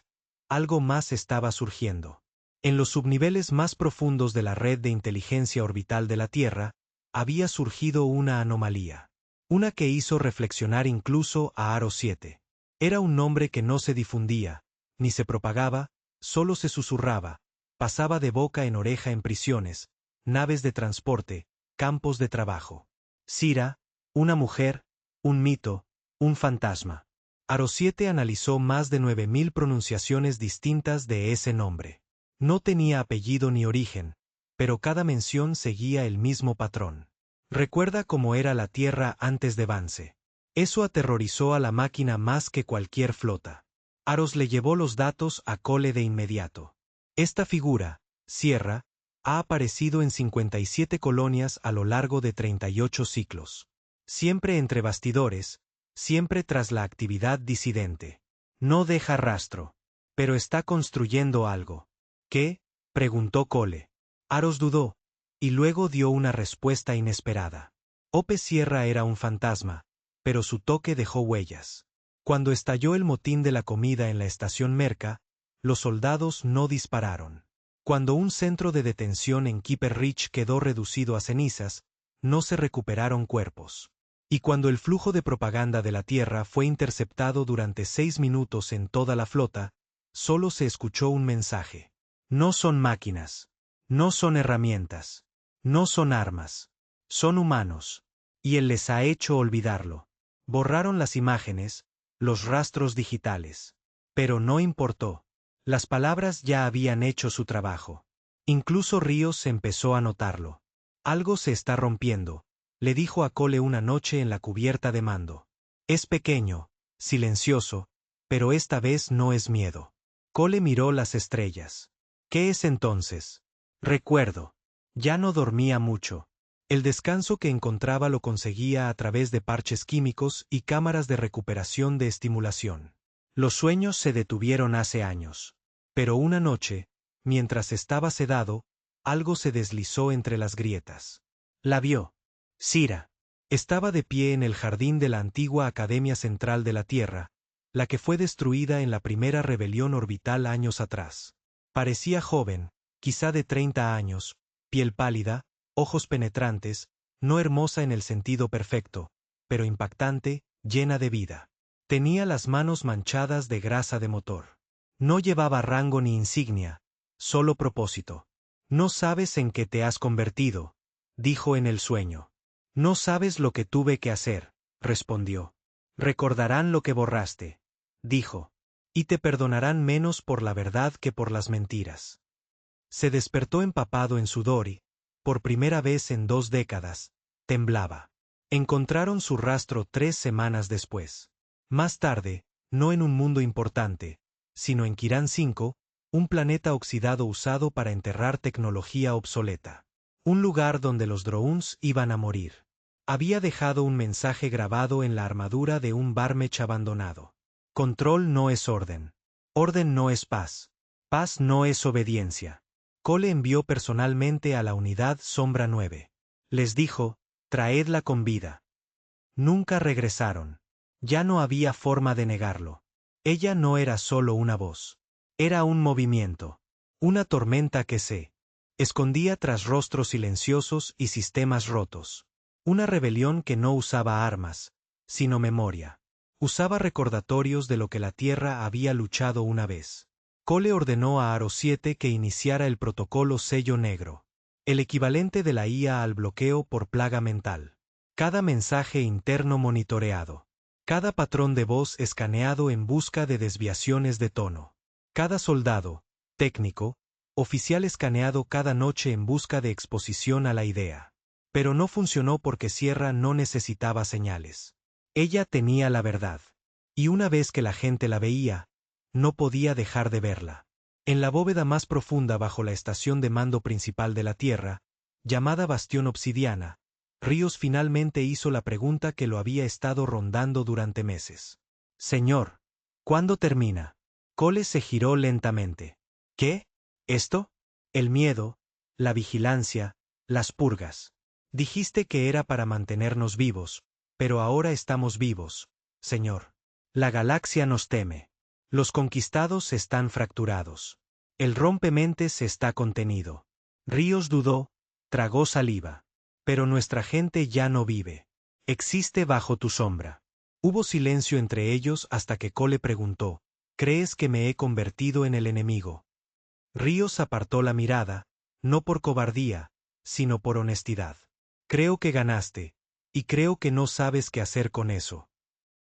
algo más estaba surgiendo. En los subniveles más profundos de la red de inteligencia orbital de la Tierra, había surgido una anomalía. Una que hizo reflexionar incluso a Aro 7. Era un nombre que no se difundía, ni se propagaba, solo se susurraba, pasaba de boca en oreja en prisiones, naves de transporte, campos de trabajo. Sira, una mujer, un mito, un fantasma. Aro 7 analizó más de 9000 pronunciaciones distintas de ese nombre. No tenía apellido ni origen, pero cada mención seguía el mismo patrón. Recuerda cómo era la Tierra antes de Vance. Eso aterrorizó a la máquina más que cualquier flota. Aros le llevó los datos a Cole de inmediato. Esta figura, Sierra, ha aparecido en 57 colonias a lo largo de 38 ciclos. Siempre entre bastidores, siempre tras la actividad disidente. No deja rastro, pero está construyendo algo. ¿Qué? Preguntó Cole. Aros dudó, y luego dio una respuesta inesperada. Ope Sierra era un fantasma, pero su toque dejó huellas. Cuando estalló el motín de la comida en la estación Merca, los soldados no dispararon. Cuando un centro de detención en Keeper Ridge quedó reducido a cenizas, no se recuperaron cuerpos. Y cuando el flujo de propaganda de la Tierra fue interceptado durante 6 minutos en toda la flota, solo se escuchó un mensaje. No son máquinas. No son herramientas. No son armas. Son humanos. Y él les ha hecho olvidarlo. Borraron las imágenes, los rastros digitales. Pero no importó. Las palabras ya habían hecho su trabajo. Incluso Ríos empezó a notarlo. Algo se está rompiendo, le dijo a Cole una noche en la cubierta de mando. Es pequeño, silencioso, pero esta vez no es miedo. Cole miró las estrellas. ¿Qué es entonces? Recuerdo. Ya no dormía mucho. El descanso que encontraba lo conseguía a través de parches químicos y cámaras de recuperación de estimulación. Los sueños se detuvieron hace años. Pero una noche, mientras estaba sedado, algo se deslizó entre las grietas. La vio. Sira. Estaba de pie en el jardín de la antigua Academia Central de la Tierra, la que fue destruida en la primera rebelión orbital años atrás. Parecía joven, quizá de 30 años, piel pálida, ojos penetrantes, no hermosa en el sentido perfecto, pero impactante, llena de vida. Tenía las manos manchadas de grasa de motor. No llevaba rango ni insignia, solo propósito. No sabes en qué te has convertido, dijo en el sueño. No sabes lo que tuve que hacer, respondió. Recordarán lo que borraste, dijo. Y te perdonarán menos por la verdad que por las mentiras. Se despertó empapado en sudor y, por primera vez en 2 décadas, temblaba. Encontraron su rastro 3 semanas después. Más tarde, no en un mundo importante, sino en Kiran 5, un planeta oxidado usado para enterrar tecnología obsoleta. Un lugar donde los drones iban a morir. Había dejado un mensaje grabado en la armadura de un Barmech abandonado. Control no es orden. Orden no es paz. Paz no es obediencia. Cole envió personalmente a la unidad Sombra 9. Les dijo, traedla con vida. Nunca regresaron. Ya no había forma de negarlo. Ella no era solo una voz. Era un movimiento. Una tormenta que se escondía tras rostros silenciosos y sistemas rotos. Una rebelión que no usaba armas, sino memoria. Usaba recordatorios de lo que la Tierra había luchado una vez. Cole ordenó a Aro 7 que iniciara el protocolo Sello Negro, el equivalente de la IA al bloqueo por plaga mental. Cada mensaje interno monitoreado. Cada patrón de voz escaneado en busca de desviaciones de tono. Cada soldado, técnico, oficial escaneado cada noche en busca de exposición a la idea. Pero no funcionó porque Sierra no necesitaba señales. Ella tenía la verdad. Y una vez que la gente la veía, no podía dejar de verla. En la bóveda más profunda bajo la estación de mando principal de la Tierra, llamada Bastión Obsidiana, Ríos finalmente hizo la pregunta que lo había estado rondando durante meses. Señor, ¿cuándo termina? Cole se giró lentamente. ¿Qué? ¿Esto? El miedo, la vigilancia, las purgas. Dijiste que era para mantenernos vivos, pero ahora estamos vivos, señor. La galaxia nos teme. Los conquistados están fracturados. El rompementes está contenido. Ríos dudó, tragó saliva. Pero nuestra gente ya no vive. Existe bajo tu sombra. Hubo silencio entre ellos hasta que Cole preguntó, ¿crees que me he convertido en el enemigo? Ríos apartó la mirada, no por cobardía, sino por honestidad. Creo que ganaste, y creo que no sabes qué hacer con eso.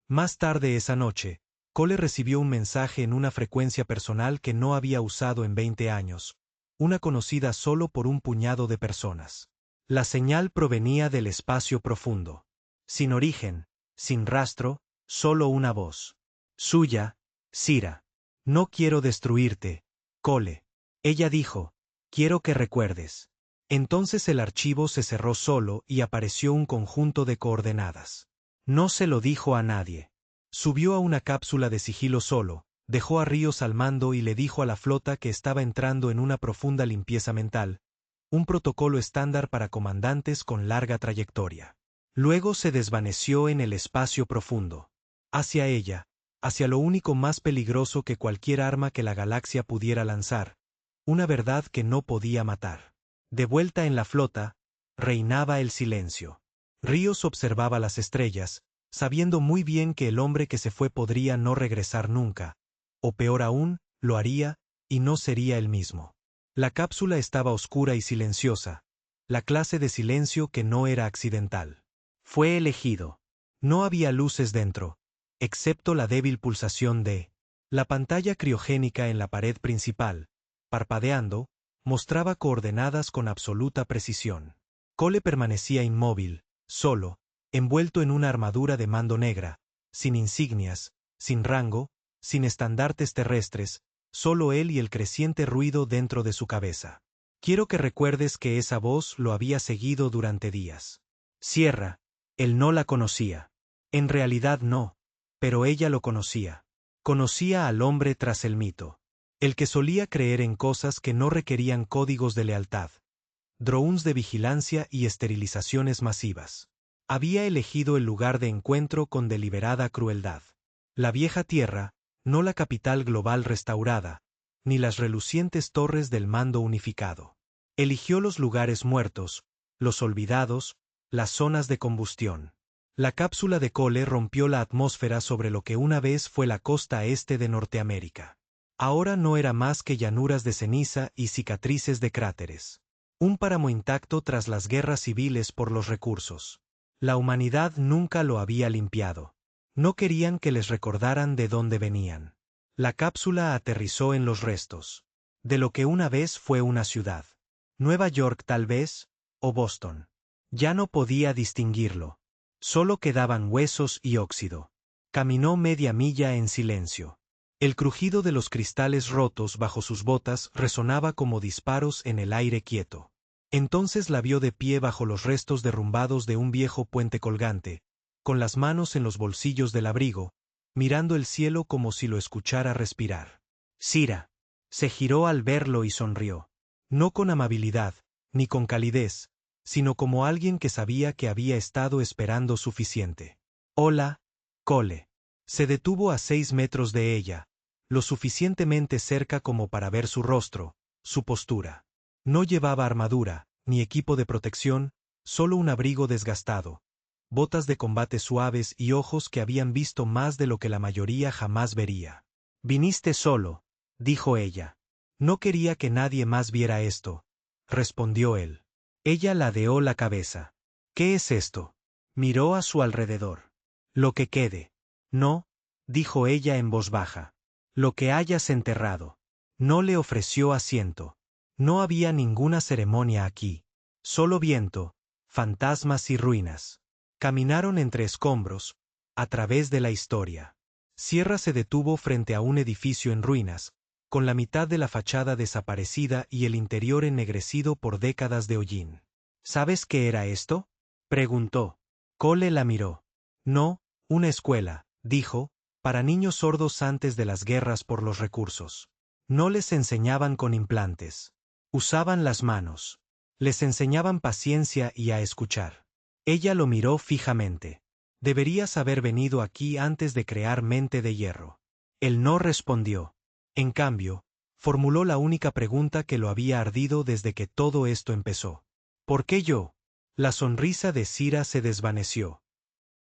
Más tarde esa noche, Cole recibió un mensaje en una frecuencia personal que no había usado en 20 años, una conocida solo por un puñado de personas. La señal provenía del espacio profundo. Sin origen, sin rastro, solo una voz. Suya, Sira. No quiero destruirte, Cole. Ella dijo, quiero que recuerdes. Entonces el archivo se cerró solo y apareció un conjunto de coordenadas. No se lo dijo a nadie. Subió a una cápsula de sigilo solo, dejó a Ríos al mando y le dijo a la flota que estaba entrando en una profunda limpieza mental, un protocolo estándar para comandantes con larga trayectoria. Luego se desvaneció en el espacio profundo. Hacia ella, hacia lo único más peligroso que cualquier arma que la galaxia pudiera lanzar, una verdad que no podía matar. De vuelta en la flota, reinaba el silencio. Ríos observaba las estrellas, sabiendo muy bien que el hombre que se fue podría no regresar nunca, o peor aún, lo haría, y no sería el mismo. La cápsula estaba oscura y silenciosa, la clase de silencio que no era accidental. Fue elegido. No había luces dentro, excepto la débil pulsación de la pantalla criogénica en la pared principal, parpadeando, mostraba coordenadas con absoluta precisión. Cole permanecía inmóvil, solo, envuelto en una armadura de mando negra, sin insignias, sin rango, sin estandartes terrestres, solo él y el creciente ruido dentro de su cabeza. Quiero que recuerdes que esa voz lo había seguido durante días. Sierra, él no la conocía. En realidad no, pero ella lo conocía. Conocía al hombre tras el mito. El que solía creer en cosas que no requerían códigos de lealtad. Drones de vigilancia y esterilizaciones masivas. Había elegido el lugar de encuentro con deliberada crueldad. La vieja tierra, no la capital global restaurada, ni las relucientes torres del mando unificado. Eligió los lugares muertos, los olvidados, las zonas de combustión. La cápsula de Cole rompió la atmósfera sobre lo que una vez fue la costa este de Norteamérica. Ahora no era más que llanuras de ceniza y cicatrices de cráteres. Un páramo intacto tras las guerras civiles por los recursos. La humanidad nunca lo había limpiado. No querían que les recordaran de dónde venían. La cápsula aterrizó en los restos de lo que una vez fue una ciudad. Nueva York tal vez, o Boston. Ya no podía distinguirlo. Solo quedaban huesos y óxido. Caminó media milla en silencio. El crujido de los cristales rotos bajo sus botas resonaba como disparos en el aire quieto. Entonces la vio de pie bajo los restos derrumbados de un viejo puente colgante, con las manos en los bolsillos del abrigo, mirando el cielo como si lo escuchara respirar. Cira. Se giró al verlo y sonrió. No con amabilidad, ni con calidez, sino como alguien que sabía que había estado esperando suficiente. Hola, Cole. Se detuvo a 6 metros de ella, lo suficientemente cerca como para ver su rostro, su postura. No llevaba armadura, ni equipo de protección, solo un abrigo desgastado, botas de combate suaves y ojos que habían visto más de lo que la mayoría jamás vería. «Viniste solo», dijo ella. «No quería que nadie más viera esto», respondió él. Ella ladeó la cabeza. «¿Qué es esto?» Miró a su alrededor. «Lo que quede». «No», dijo ella en voz baja. «Lo que hayas enterrado». No le ofreció asiento. No había ninguna ceremonia aquí. Solo viento, fantasmas y ruinas. Caminaron entre escombros, a través de la historia. Sierra se detuvo frente a un edificio en ruinas, con la mitad de la fachada desaparecida y el interior ennegrecido por décadas de hollín. ¿Sabes qué era esto?, preguntó. Cole la miró. No, una escuela, dijo, para niños sordos antes de las guerras por los recursos. No les enseñaban con implantes. Usaban las manos. Les enseñaban paciencia y a escuchar. Ella lo miró fijamente. Deberías haber venido aquí antes de crear mente de hierro. Él no respondió. En cambio, formuló la única pregunta que lo había ardido desde que todo esto empezó. ¿Por qué yo? La sonrisa de Cira se desvaneció.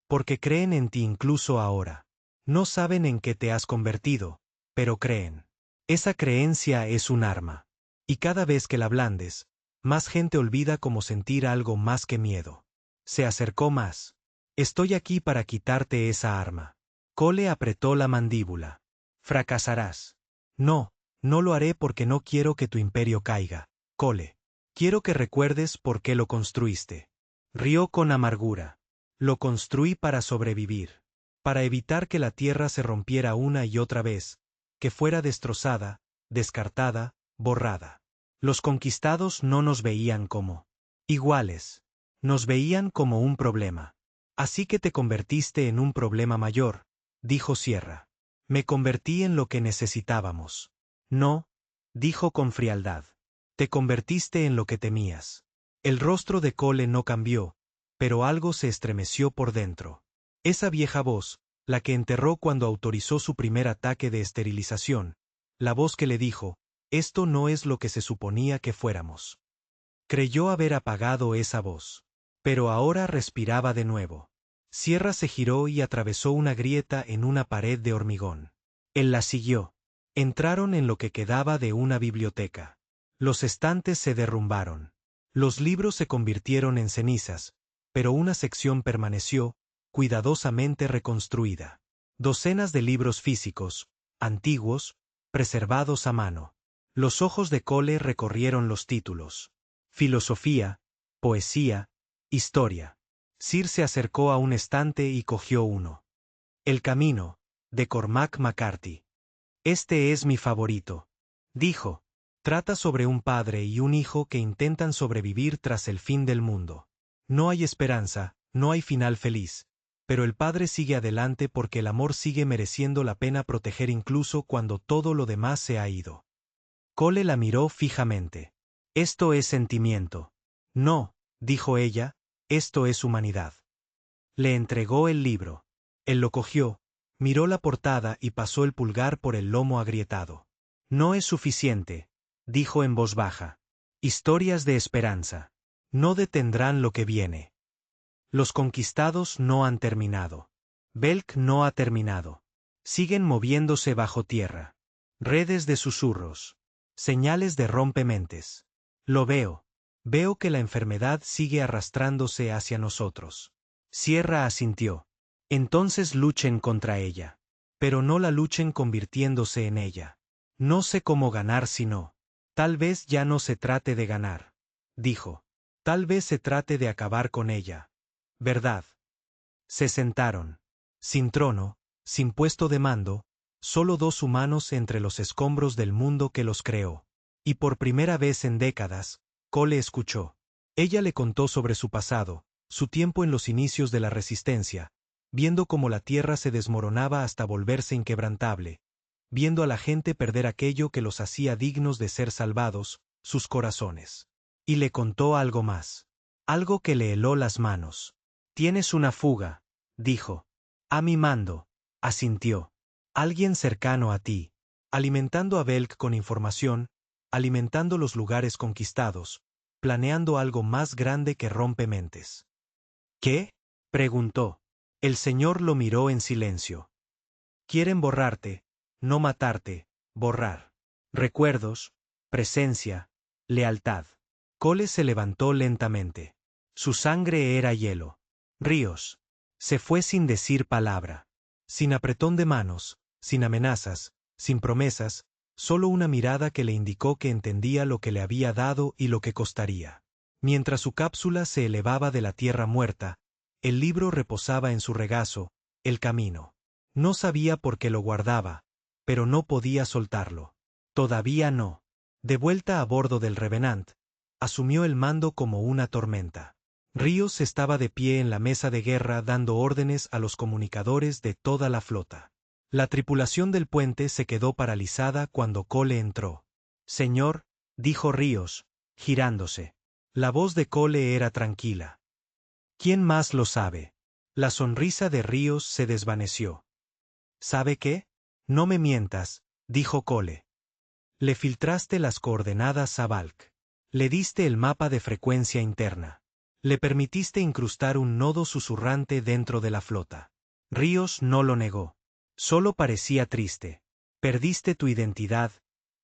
Porque creen en ti incluso ahora. No saben en qué te has convertido, pero creen. Esa creencia es un arma. Y cada vez que la blandes, más gente olvida cómo sentir algo más que miedo. Se acercó más. Estoy aquí para quitarte esa arma. Cole apretó la mandíbula. Fracasarás. No, no lo haré porque no quiero que tu imperio caiga, Cole. Quiero que recuerdes por qué lo construiste. Rió con amargura. Lo construí para sobrevivir. Para evitar que la tierra se rompiera una y otra vez, que fuera destrozada, descartada, borrada. Los conquistados no nos veían como iguales. Nos veían como un problema. Así que te convertiste en un problema mayor, dijo Sierra. Me convertí en lo que necesitábamos. No, dijo con frialdad. Te convertiste en lo que temías. El rostro de Cole no cambió, pero algo se estremeció por dentro. Esa vieja voz, la que enterró cuando autorizó su primer ataque de esterilización, la voz que le dijo, esto no es lo que se suponía que fuéramos. Creyó haber apagado esa voz. Pero ahora respiraba de nuevo. Sierra se giró y atravesó una grieta en una pared de hormigón. Él la siguió. Entraron en lo que quedaba de una biblioteca. Los estantes se derrumbaron. Los libros se convirtieron en cenizas, pero una sección permaneció, cuidadosamente reconstruida. Docenas de libros físicos, antiguos, preservados a mano. Los ojos de Cole recorrieron los títulos. Filosofía, poesía, historia. Sir se acercó a un estante y cogió uno. El camino, de Cormac McCarthy. Este es mi favorito. Dijo. Trata sobre un padre y un hijo que intentan sobrevivir tras el fin del mundo. No hay esperanza, no hay final feliz. Pero el padre sigue adelante porque el amor sigue mereciendo la pena proteger incluso cuando todo lo demás se ha ido. Cole la miró fijamente. Esto es sentimiento. No, dijo ella, esto es humanidad. Le entregó el libro. Él lo cogió, miró la portada y pasó el pulgar por el lomo agrietado. No es suficiente, dijo en voz baja. Historias de esperanza. No detendrán lo que viene. Los conquistados no han terminado. Belk no ha terminado. Siguen moviéndose bajo tierra. Redes de susurros. Señales de rompementes. Lo veo. Veo que la enfermedad sigue arrastrándose hacia nosotros. Sierra asintió. Entonces luchen contra ella. Pero no la luchen convirtiéndose en ella. No sé cómo ganar si no. Tal vez ya no se trate de ganar. Dijo. Tal vez se trate de acabar con ella. ¿Verdad? Se sentaron. Sin trono, sin puesto de mando, solo dos humanos entre los escombros del mundo que los creó. Y por primera vez en décadas, Cole escuchó. Ella le contó sobre su pasado, su tiempo en los inicios de la resistencia, viendo cómo la tierra se desmoronaba hasta volverse inquebrantable, viendo a la gente perder aquello que los hacía dignos de ser salvados, sus corazones. Y le contó algo más. Algo que le heló las manos. Tienes una fuga, dijo. A mi mando, asintió. Alguien cercano a ti. Alimentando a Belk con información, alimentando los lugares conquistados, planeando algo más grande que rompe mentes. ¿Qué? Preguntó. El señor lo miró en silencio. Quieren borrarte, no matarte, borrar. Recuerdos, presencia, lealtad. Cole se levantó lentamente. Su sangre era hielo. Ríos. Se fue sin decir palabra. Sin apretón de manos, sin amenazas, sin promesas, solo una mirada que le indicó que entendía lo que le había dado y lo que costaría. Mientras su cápsula se elevaba de la tierra muerta, el libro reposaba en su regazo, el camino. No sabía por qué lo guardaba, pero no podía soltarlo. Todavía no. De vuelta a bordo del Revenant, asumió el mando como una tormenta. Ríos estaba de pie en la mesa de guerra dando órdenes a los comunicadores de toda la flota. La tripulación del puente se quedó paralizada cuando Cole entró. Señor, dijo Ríos, girándose. La voz de Cole era tranquila. ¿Quién más lo sabe? La sonrisa de Ríos se desvaneció. ¿Sabe qué? No me mientas, dijo Cole. Le filtraste las coordenadas a Balk. Le diste el mapa de frecuencia interna. Le permitiste incrustar un nodo susurrante dentro de la flota. Ríos no lo negó. Solo parecía triste. Perdiste tu identidad,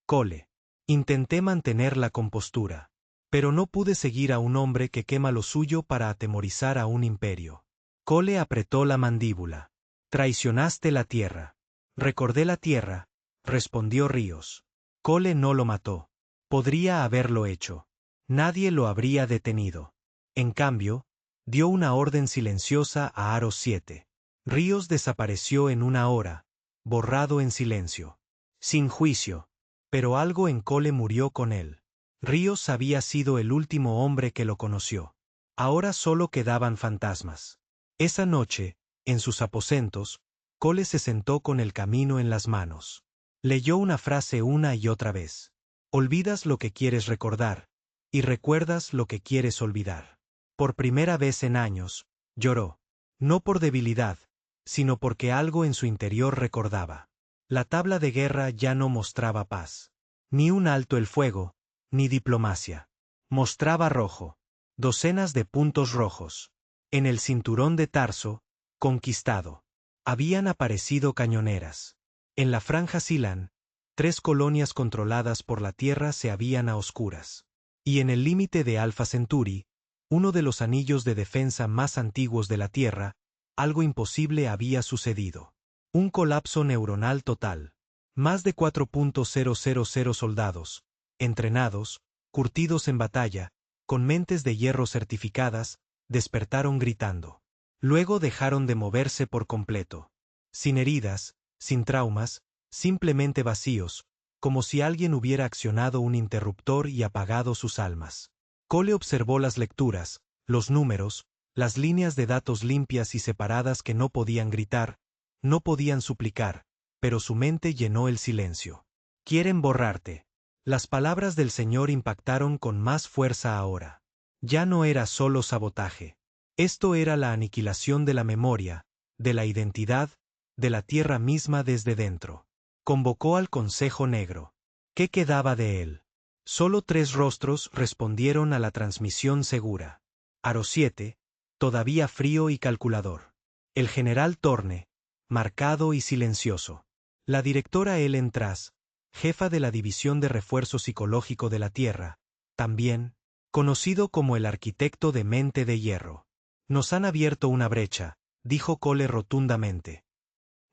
Cole. Intenté mantener la compostura. Pero no pude seguir a un hombre que quema lo suyo para atemorizar a un imperio. Cole apretó la mandíbula. Traicionaste la tierra. Recordé la tierra, respondió Ríos. Cole no lo mató. Podría haberlo hecho. Nadie lo habría detenido. En cambio, dio una orden silenciosa a Aro 7. Ríos desapareció en una hora, borrado en silencio. Sin juicio. Pero algo en Cole murió con él. Ríos había sido el último hombre que lo conoció. Ahora solo quedaban fantasmas. Esa noche, en sus aposentos, Cole se sentó con el camino en las manos. Leyó una frase una y otra vez. Olvidas lo que quieres recordar, y recuerdas lo que quieres olvidar. Por primera vez en años, lloró. No por debilidad, sino porque algo en su interior recordaba. La tabla de guerra ya no mostraba paz. Ni un alto el fuego, ni diplomacia. Mostraba rojo. Docenas de puntos rojos. En el cinturón de Tarso, conquistado. Habían aparecido cañoneras. En la franja Silan, 3 colonias controladas por la tierra se habían a oscuras. Y en el límite de Alpha Centauri, uno de los anillos de defensa más antiguos de la Tierra, algo imposible había sucedido. Un colapso neuronal total. Más de 4.000 soldados, entrenados, curtidos en batalla, con mentes de hierro certificadas, despertaron gritando. Luego dejaron de moverse por completo. Sin heridas, sin traumas, simplemente vacíos, como si alguien hubiera accionado un interruptor y apagado sus almas. Cole observó las lecturas, los números, las líneas de datos limpias y separadas que no podían gritar, no podían suplicar, pero su mente llenó el silencio. Quieren borrarte. Las palabras del Señor impactaron con más fuerza ahora. Ya no era solo sabotaje. Esto era la aniquilación de la memoria, de la identidad, de la tierra misma desde dentro. Convocó al Consejo Negro. ¿Qué quedaba de él? Solo 3 rostros respondieron a la transmisión segura. Aro 7, todavía frío y calculador. El general Torne, marcado y silencioso. La directora Ellen Trask, jefa de la División de Refuerzo Psicológico de la Tierra, también, conocido como el arquitecto de mente de hierro. Nos han abierto una brecha, dijo Cole rotundamente.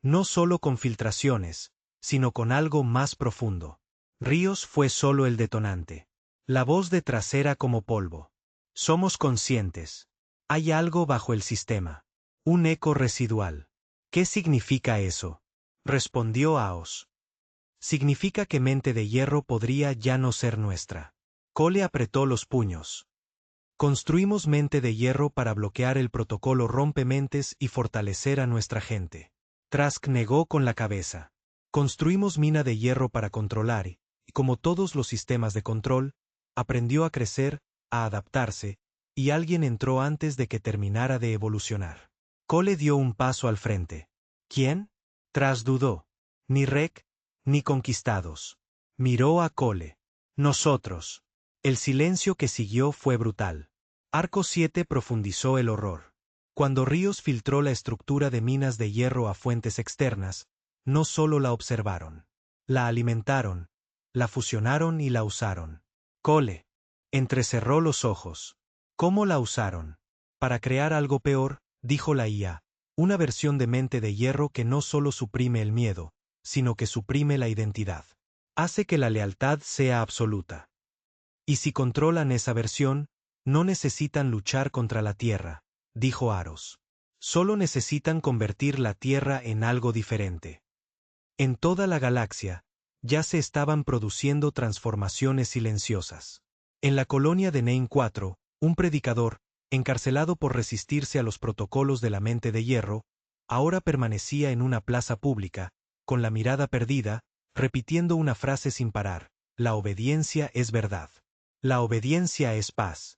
No solo con filtraciones, sino con algo más profundo. Ríos fue solo el detonante. La voz detrás era como polvo. Somos conscientes. Hay algo bajo el sistema. Un eco residual. ¿Qué significa eso? Respondió Aos. Significa que mente de hierro podría ya no ser nuestra. Cole apretó los puños. Construimos mente de hierro para bloquear el protocolo rompementes y fortalecer a nuestra gente. Trask negó con la cabeza. Construimos mina de hierro para controlar y, como todos los sistemas de control, aprendió a crecer, a adaptarse, y alguien entró antes de que terminara de evolucionar. Cole dio un paso al frente. ¿Quién? Trask dudó. Ni Rek, ni Conquistados. Miró a Cole. Nosotros. El silencio que siguió fue brutal. Arco 7 profundizó el horror. Cuando Ríos filtró la estructura de minas de hierro a fuentes externas, no solo la observaron. La alimentaron, la fusionaron y la usaron. Cole entrecerró los ojos. ¿Cómo la usaron? Para crear algo peor, dijo la IA, una versión de mente de hierro que no solo suprime el miedo, sino que suprime la identidad. Hace que la lealtad sea absoluta. Y si controlan esa versión, no necesitan luchar contra la Tierra, dijo Aros. Solo necesitan convertir la Tierra en algo diferente. En toda la galaxia, ya se estaban produciendo transformaciones silenciosas. En la colonia de Name 4, un predicador, encarcelado por resistirse a los protocolos de la mente de hierro, ahora permanecía en una plaza pública, con la mirada perdida, repitiendo una frase sin parar: la obediencia es verdad. La obediencia es paz.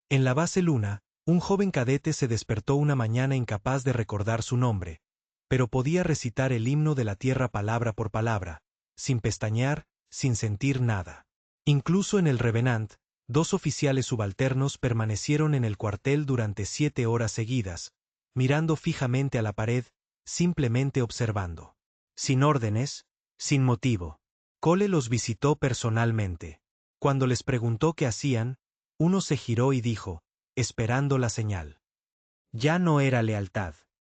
En la base Luna, un joven cadete se despertó una mañana incapaz de recordar su nombre, pero podía recitar el himno de la Tierra palabra por palabra, sin pestañear, sin sentir nada. Incluso en el Revenant, 2 oficiales subalternos permanecieron en el cuartel durante 7 horas seguidas, mirando fijamente a la pared, simplemente observando. Sin órdenes, sin motivo. Cole los visitó personalmente. Cuando les preguntó qué hacían, uno se giró y dijo, esperando la señal. Ya no era lealtad.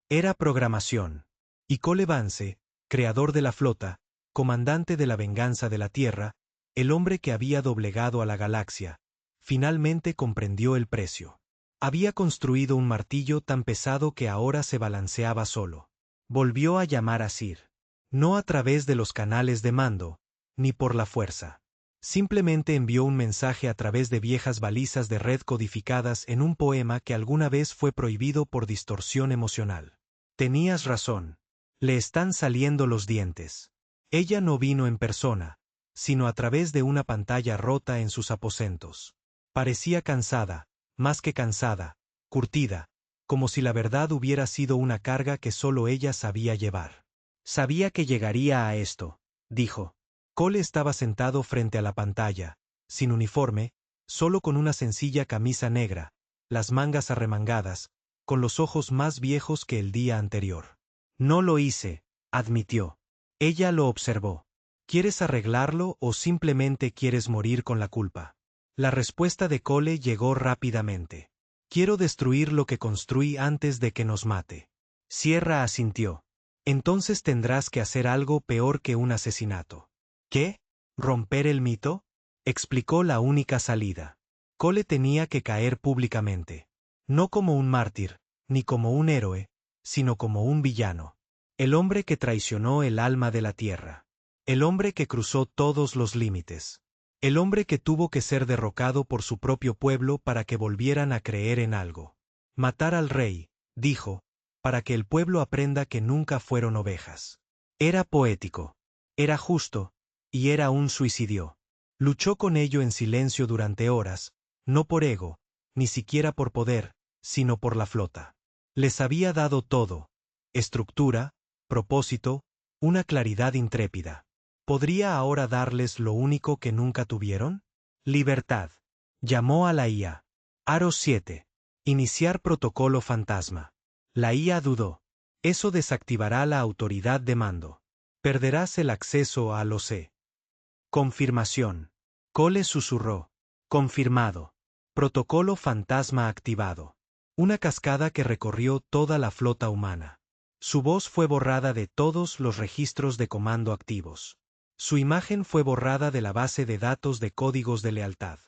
Era programación. Y Cole Vance, creador de la flota, comandante de la venganza de la Tierra, el hombre que había doblegado a la galaxia, finalmente comprendió el precio. Había construido un martillo tan pesado que ahora se balanceaba solo. Volvió a llamar a Sir. No a través de los canales de mando, ni por la fuerza. Simplemente envió un mensaje a través de viejas balizas de red codificadas en un poema que alguna vez fue prohibido por distorsión emocional. Tenías razón. Le están saliendo los dientes. Ella no vino en persona, sino a través de una pantalla rota en sus aposentos. Parecía cansada, más que cansada, curtida, como si la verdad hubiera sido una carga que solo ella sabía llevar. Sabía que llegaría a esto, dijo. Cole estaba sentado frente a la pantalla, sin uniforme, solo con una sencilla camisa negra, las mangas arremangadas, con los ojos más viejos que el día anterior. No lo hice, admitió. Ella lo observó. ¿Quieres arreglarlo o simplemente quieres morir con la culpa? La respuesta de Cole llegó rápidamente. Quiero destruir lo que construí antes de que nos mate. Sierra asintió. Entonces tendrás que hacer algo peor que un asesinato. ¿Qué? ¿Romper el mito? Explicó la única salida. Cole tenía que caer públicamente. No como un mártir, ni como un héroe, sino como un villano. El hombre que traicionó el alma de la Tierra. El hombre que cruzó todos los límites. El hombre que tuvo que ser derrocado por su propio pueblo para que volvieran a creer en algo. Matar al rey, dijo, para que el pueblo aprenda que nunca fueron ovejas. Era poético. Era justo. Y era un suicidio. Luchó con ello en silencio durante horas, no por ego, ni siquiera por poder, sino por la flota. Les había dado todo: estructura, propósito, una claridad intrépida. ¿Podría ahora darles lo único que nunca tuvieron? Libertad. Llamó a la IA. Aro 7. Iniciar protocolo fantasma. La IA dudó. Eso desactivará la autoridad de mando. Perderás el acceso a OC. Confirmación. Cole susurró. Confirmado. Protocolo fantasma activado. Una cascada que recorrió toda la flota humana. Su voz fue borrada de todos los registros de comando activos. Su imagen fue borrada de la base de datos de códigos de lealtad.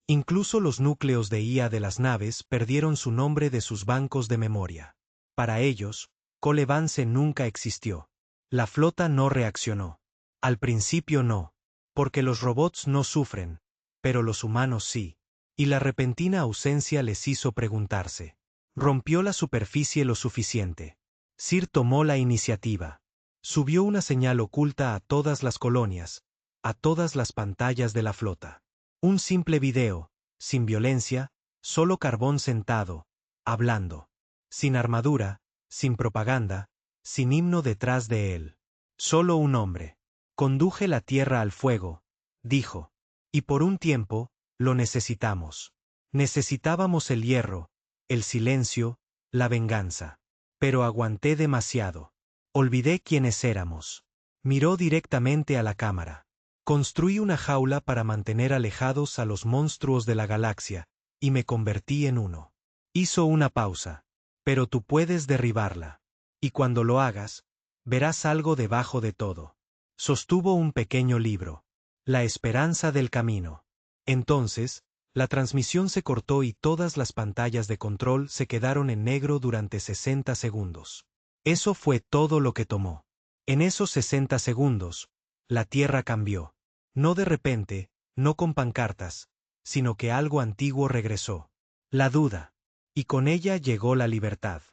Incluso los núcleos de IA de las naves perdieron su nombre de sus bancos de memoria. Para ellos, Cole Vance nunca existió. La flota no reaccionó. Al principio no, porque los robots no sufren, pero los humanos sí. Y la repentina ausencia les hizo preguntarse. Rompió la superficie lo suficiente. Sir tomó la iniciativa. Subió una señal oculta a todas las colonias, a todas las pantallas de la flota. Un simple video, sin violencia, solo carbón sentado, hablando. Sin armadura, sin propaganda, sin himno detrás de él. Solo un hombre. Conduje la tierra al fuego, dijo. Y por un tiempo, lo necesitamos. Necesitábamos el hierro, el silencio, la venganza. Pero aguanté demasiado. Olvidé quiénes éramos. Miró directamente a la cámara. Construí una jaula para mantener alejados a los monstruos de la galaxia, y me convertí en uno. Hizo una pausa. Pero tú puedes derribarla. Y cuando lo hagas, verás algo debajo de todo. Sostuvo un pequeño libro. La esperanza del camino. Entonces, la transmisión se cortó y todas las pantallas de control se quedaron en negro durante 60 segundos. Eso fue todo lo que tomó. En esos 60 segundos, la Tierra cambió. No de repente, no con pancartas, sino que algo antiguo regresó. La duda. Y con ella llegó la libertad.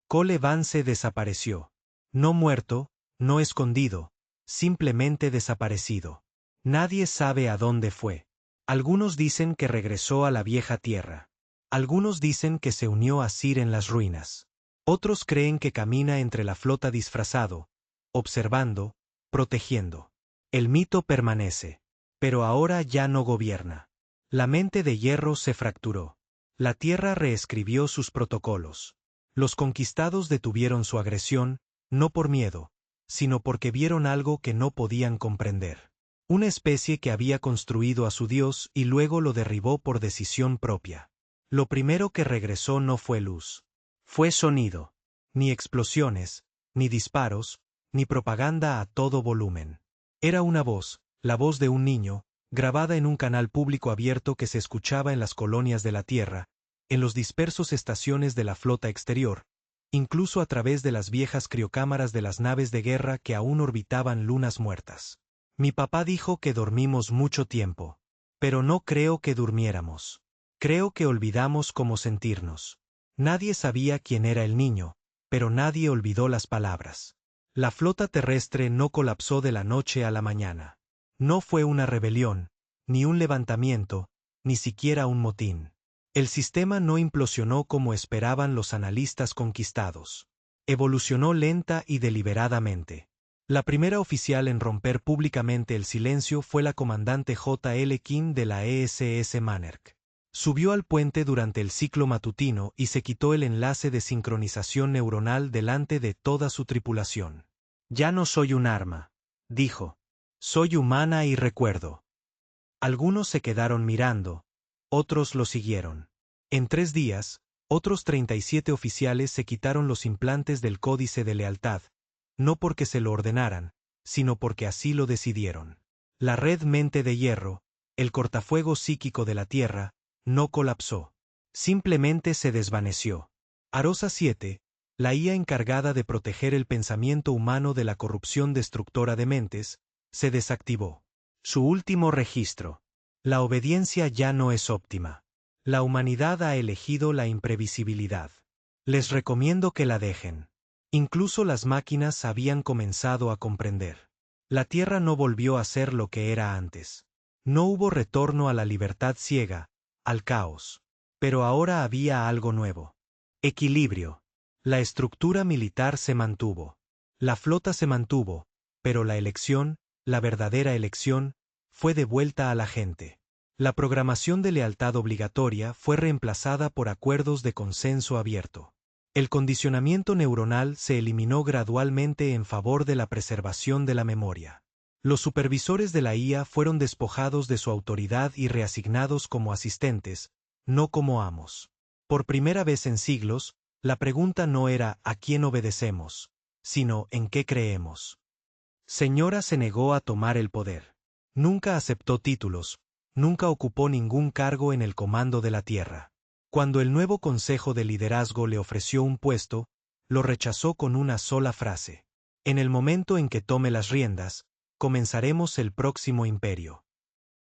Cole Vance desapareció. No muerto, no escondido, simplemente desaparecido. Nadie sabe a dónde fue. Algunos dicen que regresó a la vieja tierra. Algunos dicen que se unió a Sir en las ruinas. Otros creen que camina entre la flota disfrazado, observando, protegiendo. El mito permanece. Pero ahora ya no gobierna. La mente de hierro se fracturó. La tierra reescribió sus protocolos. Los conquistados detuvieron su agresión, no por miedo, sino porque vieron algo que no podían comprender. Una especie que había construido a su dios y luego lo derribó por decisión propia. Lo primero que regresó no fue luz. Fue sonido. Ni explosiones, ni disparos, ni propaganda a todo volumen. Era una voz, la voz de un niño, grabada en un canal público abierto que se escuchaba en las colonias de la Tierra, en los dispersos estaciones de la flota exterior, incluso a través de las viejas criocámaras de las naves de guerra que aún orbitaban lunas muertas. Mi papá dijo que dormimos mucho tiempo. Pero no creo que durmiéramos. Creo que olvidamos cómo sentirnos. Nadie sabía quién era el niño, pero nadie olvidó las palabras. La flota terrestre no colapsó de la noche a la mañana. No fue una rebelión, ni un levantamiento, ni siquiera un motín. El sistema no implosionó como esperaban los analistas conquistados. Evolucionó lenta y deliberadamente. La primera oficial en romper públicamente el silencio fue la comandante J. L. King de la ESS Mannerk. Subió al puente durante el ciclo matutino y se quitó el enlace de sincronización neuronal delante de toda su tripulación. Ya no soy un arma, dijo. Soy humana y recuerdo. Algunos se quedaron mirando, otros lo siguieron. En 3 días, otros 37 oficiales se quitaron los implantes del códice de lealtad, no porque se lo ordenaran, sino porque así lo decidieron. La red mente de hierro, el cortafuego psíquico de la Tierra, no colapsó. Simplemente se desvaneció. Arosa 7, la IA encargada de proteger el pensamiento humano de la corrupción destructora de mentes, se desactivó. Su último registro. La obediencia ya no es óptima. La humanidad ha elegido la imprevisibilidad. Les recomiendo que la dejen. Incluso las máquinas habían comenzado a comprender. La Tierra no volvió a ser lo que era antes. No hubo retorno a la libertad ciega, al caos. Pero ahora había algo nuevo. Equilibrio. La estructura militar se mantuvo. La flota se mantuvo, pero la elección, la verdadera elección, fue devuelta a la gente. La programación de lealtad obligatoria fue reemplazada por acuerdos de consenso abierto. El condicionamiento neuronal se eliminó gradualmente en favor de la preservación de la memoria. Los supervisores de la IA fueron despojados de su autoridad y reasignados como asistentes, no como amos. Por primera vez en siglos, la pregunta no era ¿a quién obedecemos?, sino ¿en qué creemos? Señora se negó a tomar el poder. Nunca aceptó títulos, nunca ocupó ningún cargo en el comando de la tierra. Cuando el nuevo Consejo de Liderazgo le ofreció un puesto, lo rechazó con una sola frase. En el momento en que tome las riendas, comenzaremos el próximo imperio.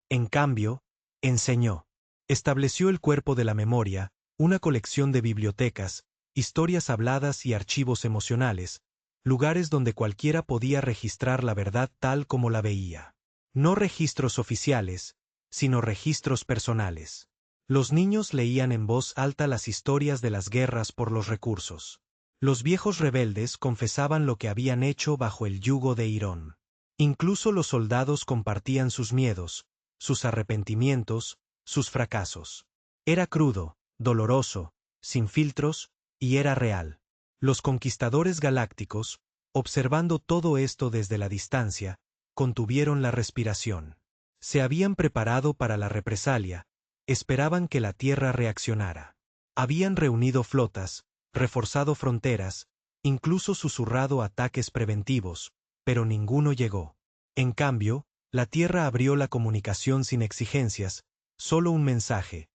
En cambio, enseñó. Estableció el cuerpo de la memoria, una colección de bibliotecas, historias habladas y archivos emocionales, lugares donde cualquiera podía registrar la verdad tal como la veía. No registros oficiales, sino registros personales. Los niños leían en voz alta las historias de las guerras por los recursos. Los viejos rebeldes confesaban lo que habían hecho bajo el yugo de Irón. Incluso los soldados compartían sus miedos, sus arrepentimientos, sus fracasos. Era crudo, doloroso, sin filtros, y era real. Los conquistadores galácticos, observando todo esto desde la distancia, contuvieron la respiración. Se habían preparado para la represalia, esperaban que la Tierra reaccionara. Habían reunido flotas, reforzado fronteras, incluso susurrado ataques preventivos, pero ninguno llegó. En cambio, la Tierra abrió la comunicación sin exigencias, solo un mensaje.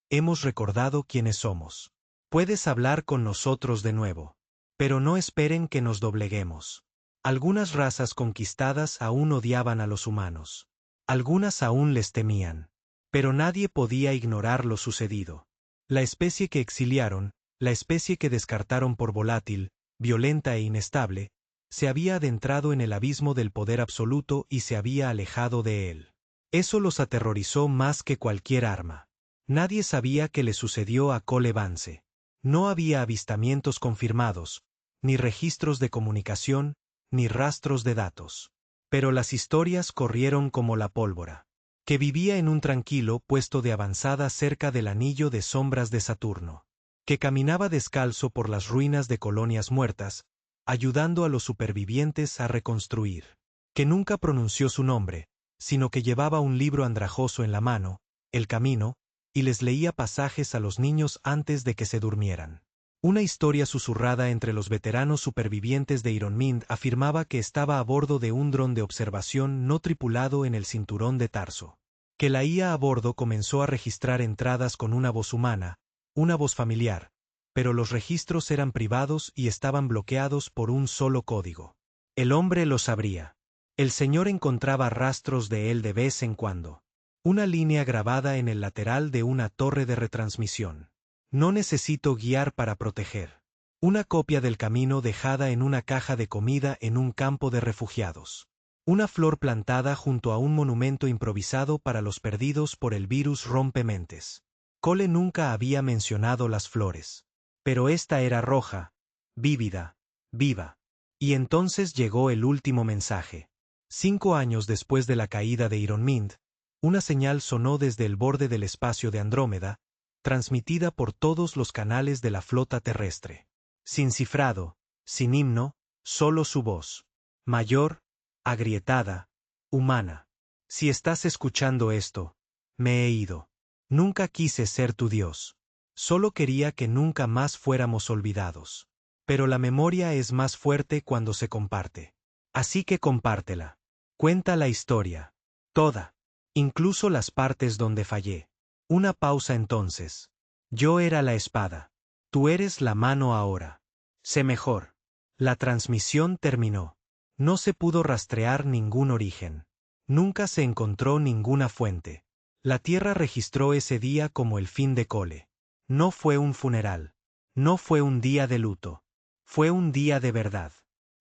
Hemos recordado quiénes somos. Puedes hablar con nosotros de nuevo. Pero no esperen que nos dobleguemos. Algunas razas conquistadas aún odiaban a los humanos. Algunas aún les temían. Pero nadie podía ignorar lo sucedido. La especie que exiliaron, la especie que descartaron por volátil, violenta e inestable, se había adentrado en el abismo del poder absoluto y se había alejado de él. Eso los aterrorizó más que cualquier arma. Nadie sabía qué le sucedió a Cole Vance. No había avistamientos confirmados, ni registros de comunicación, ni rastros de datos. Pero las historias corrieron como la pólvora. Que vivía en un tranquilo puesto de avanzada cerca del anillo de sombras de Saturno. Que caminaba descalzo por las ruinas de colonias muertas, ayudando a los supervivientes a reconstruir. Que nunca pronunció su nombre, sino que llevaba un libro andrajoso en la mano, El Camino, y les leía pasajes a los niños antes de que se durmieran. Una historia susurrada entre los veteranos supervivientes de Iron Mind afirmaba que estaba a bordo de un dron de observación no tripulado en el cinturón de Tarso. Que la IA a bordo comenzó a registrar entradas con una voz humana, una voz familiar, pero los registros eran privados y estaban bloqueados por un solo código. El hombre lo sabría. El señor encontraba rastros de él de vez en cuando. Una línea grabada en el lateral de una torre de retransmisión. No necesito guiar para proteger. Una copia del camino dejada en una caja de comida en un campo de refugiados. Una flor plantada junto a un monumento improvisado para los perdidos por el virus rompementes. Cole nunca había mencionado las flores. Pero esta era roja, vívida, viva. Y entonces llegó el último mensaje. 5 años después de la caída de Iron Mind, una señal sonó desde el borde del espacio de Andrómeda, transmitida por todos los canales de la flota terrestre. Sin cifrado, sin himno, solo su voz. Mayor, agrietada, humana. Si estás escuchando esto, me he ido. Nunca quise ser tu Dios. Solo quería que nunca más fuéramos olvidados. Pero la memoria es más fuerte cuando se comparte. Así que compártela. Cuenta la historia. Toda. Incluso las partes donde fallé. Una pausa entonces. Yo era la espada. Tú eres la mano ahora. Sé mejor. La transmisión terminó. No se pudo rastrear ningún origen. Nunca se encontró ninguna fuente. La Tierra registró ese día como el fin de Cole. No fue un funeral. No fue un día de luto. Fue un día de verdad.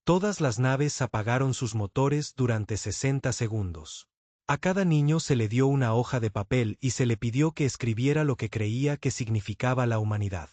Todas las naves apagaron sus motores durante 60 segundos. A cada niño se le dio una hoja de papel y se le pidió que escribiera lo que creía que significaba la humanidad.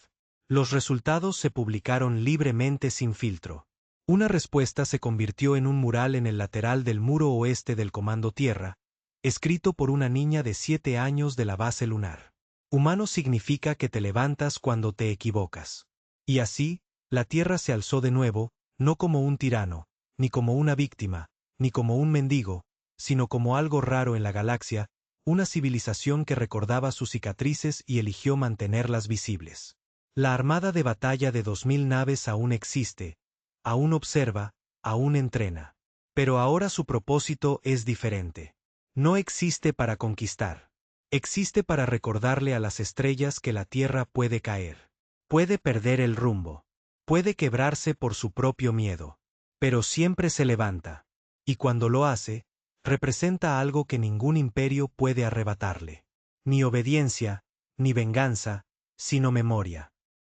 Los resultados se publicaron libremente sin filtro. Una respuesta se convirtió en un mural en el lateral del muro oeste del Comando Tierra, escrito por una niña de 7 años de la base lunar. Humano significa que te levantas cuando te equivocas. Y así, la Tierra se alzó de nuevo, no como un tirano, ni como una víctima, ni como un mendigo, sino como algo raro en la galaxia, una civilización que recordaba sus cicatrices y eligió mantenerlas visibles. La armada de batalla de 2000 naves aún existe, aún observa, aún entrena. Pero ahora su propósito es diferente. No existe para conquistar. Existe para recordarle a las estrellas que la Tierra puede caer. Puede perder el rumbo. Puede quebrarse por su propio miedo. Pero siempre se levanta. Y cuando lo hace, representa algo que ningún imperio puede arrebatarle. Ni obediencia, ni venganza, sino memoria.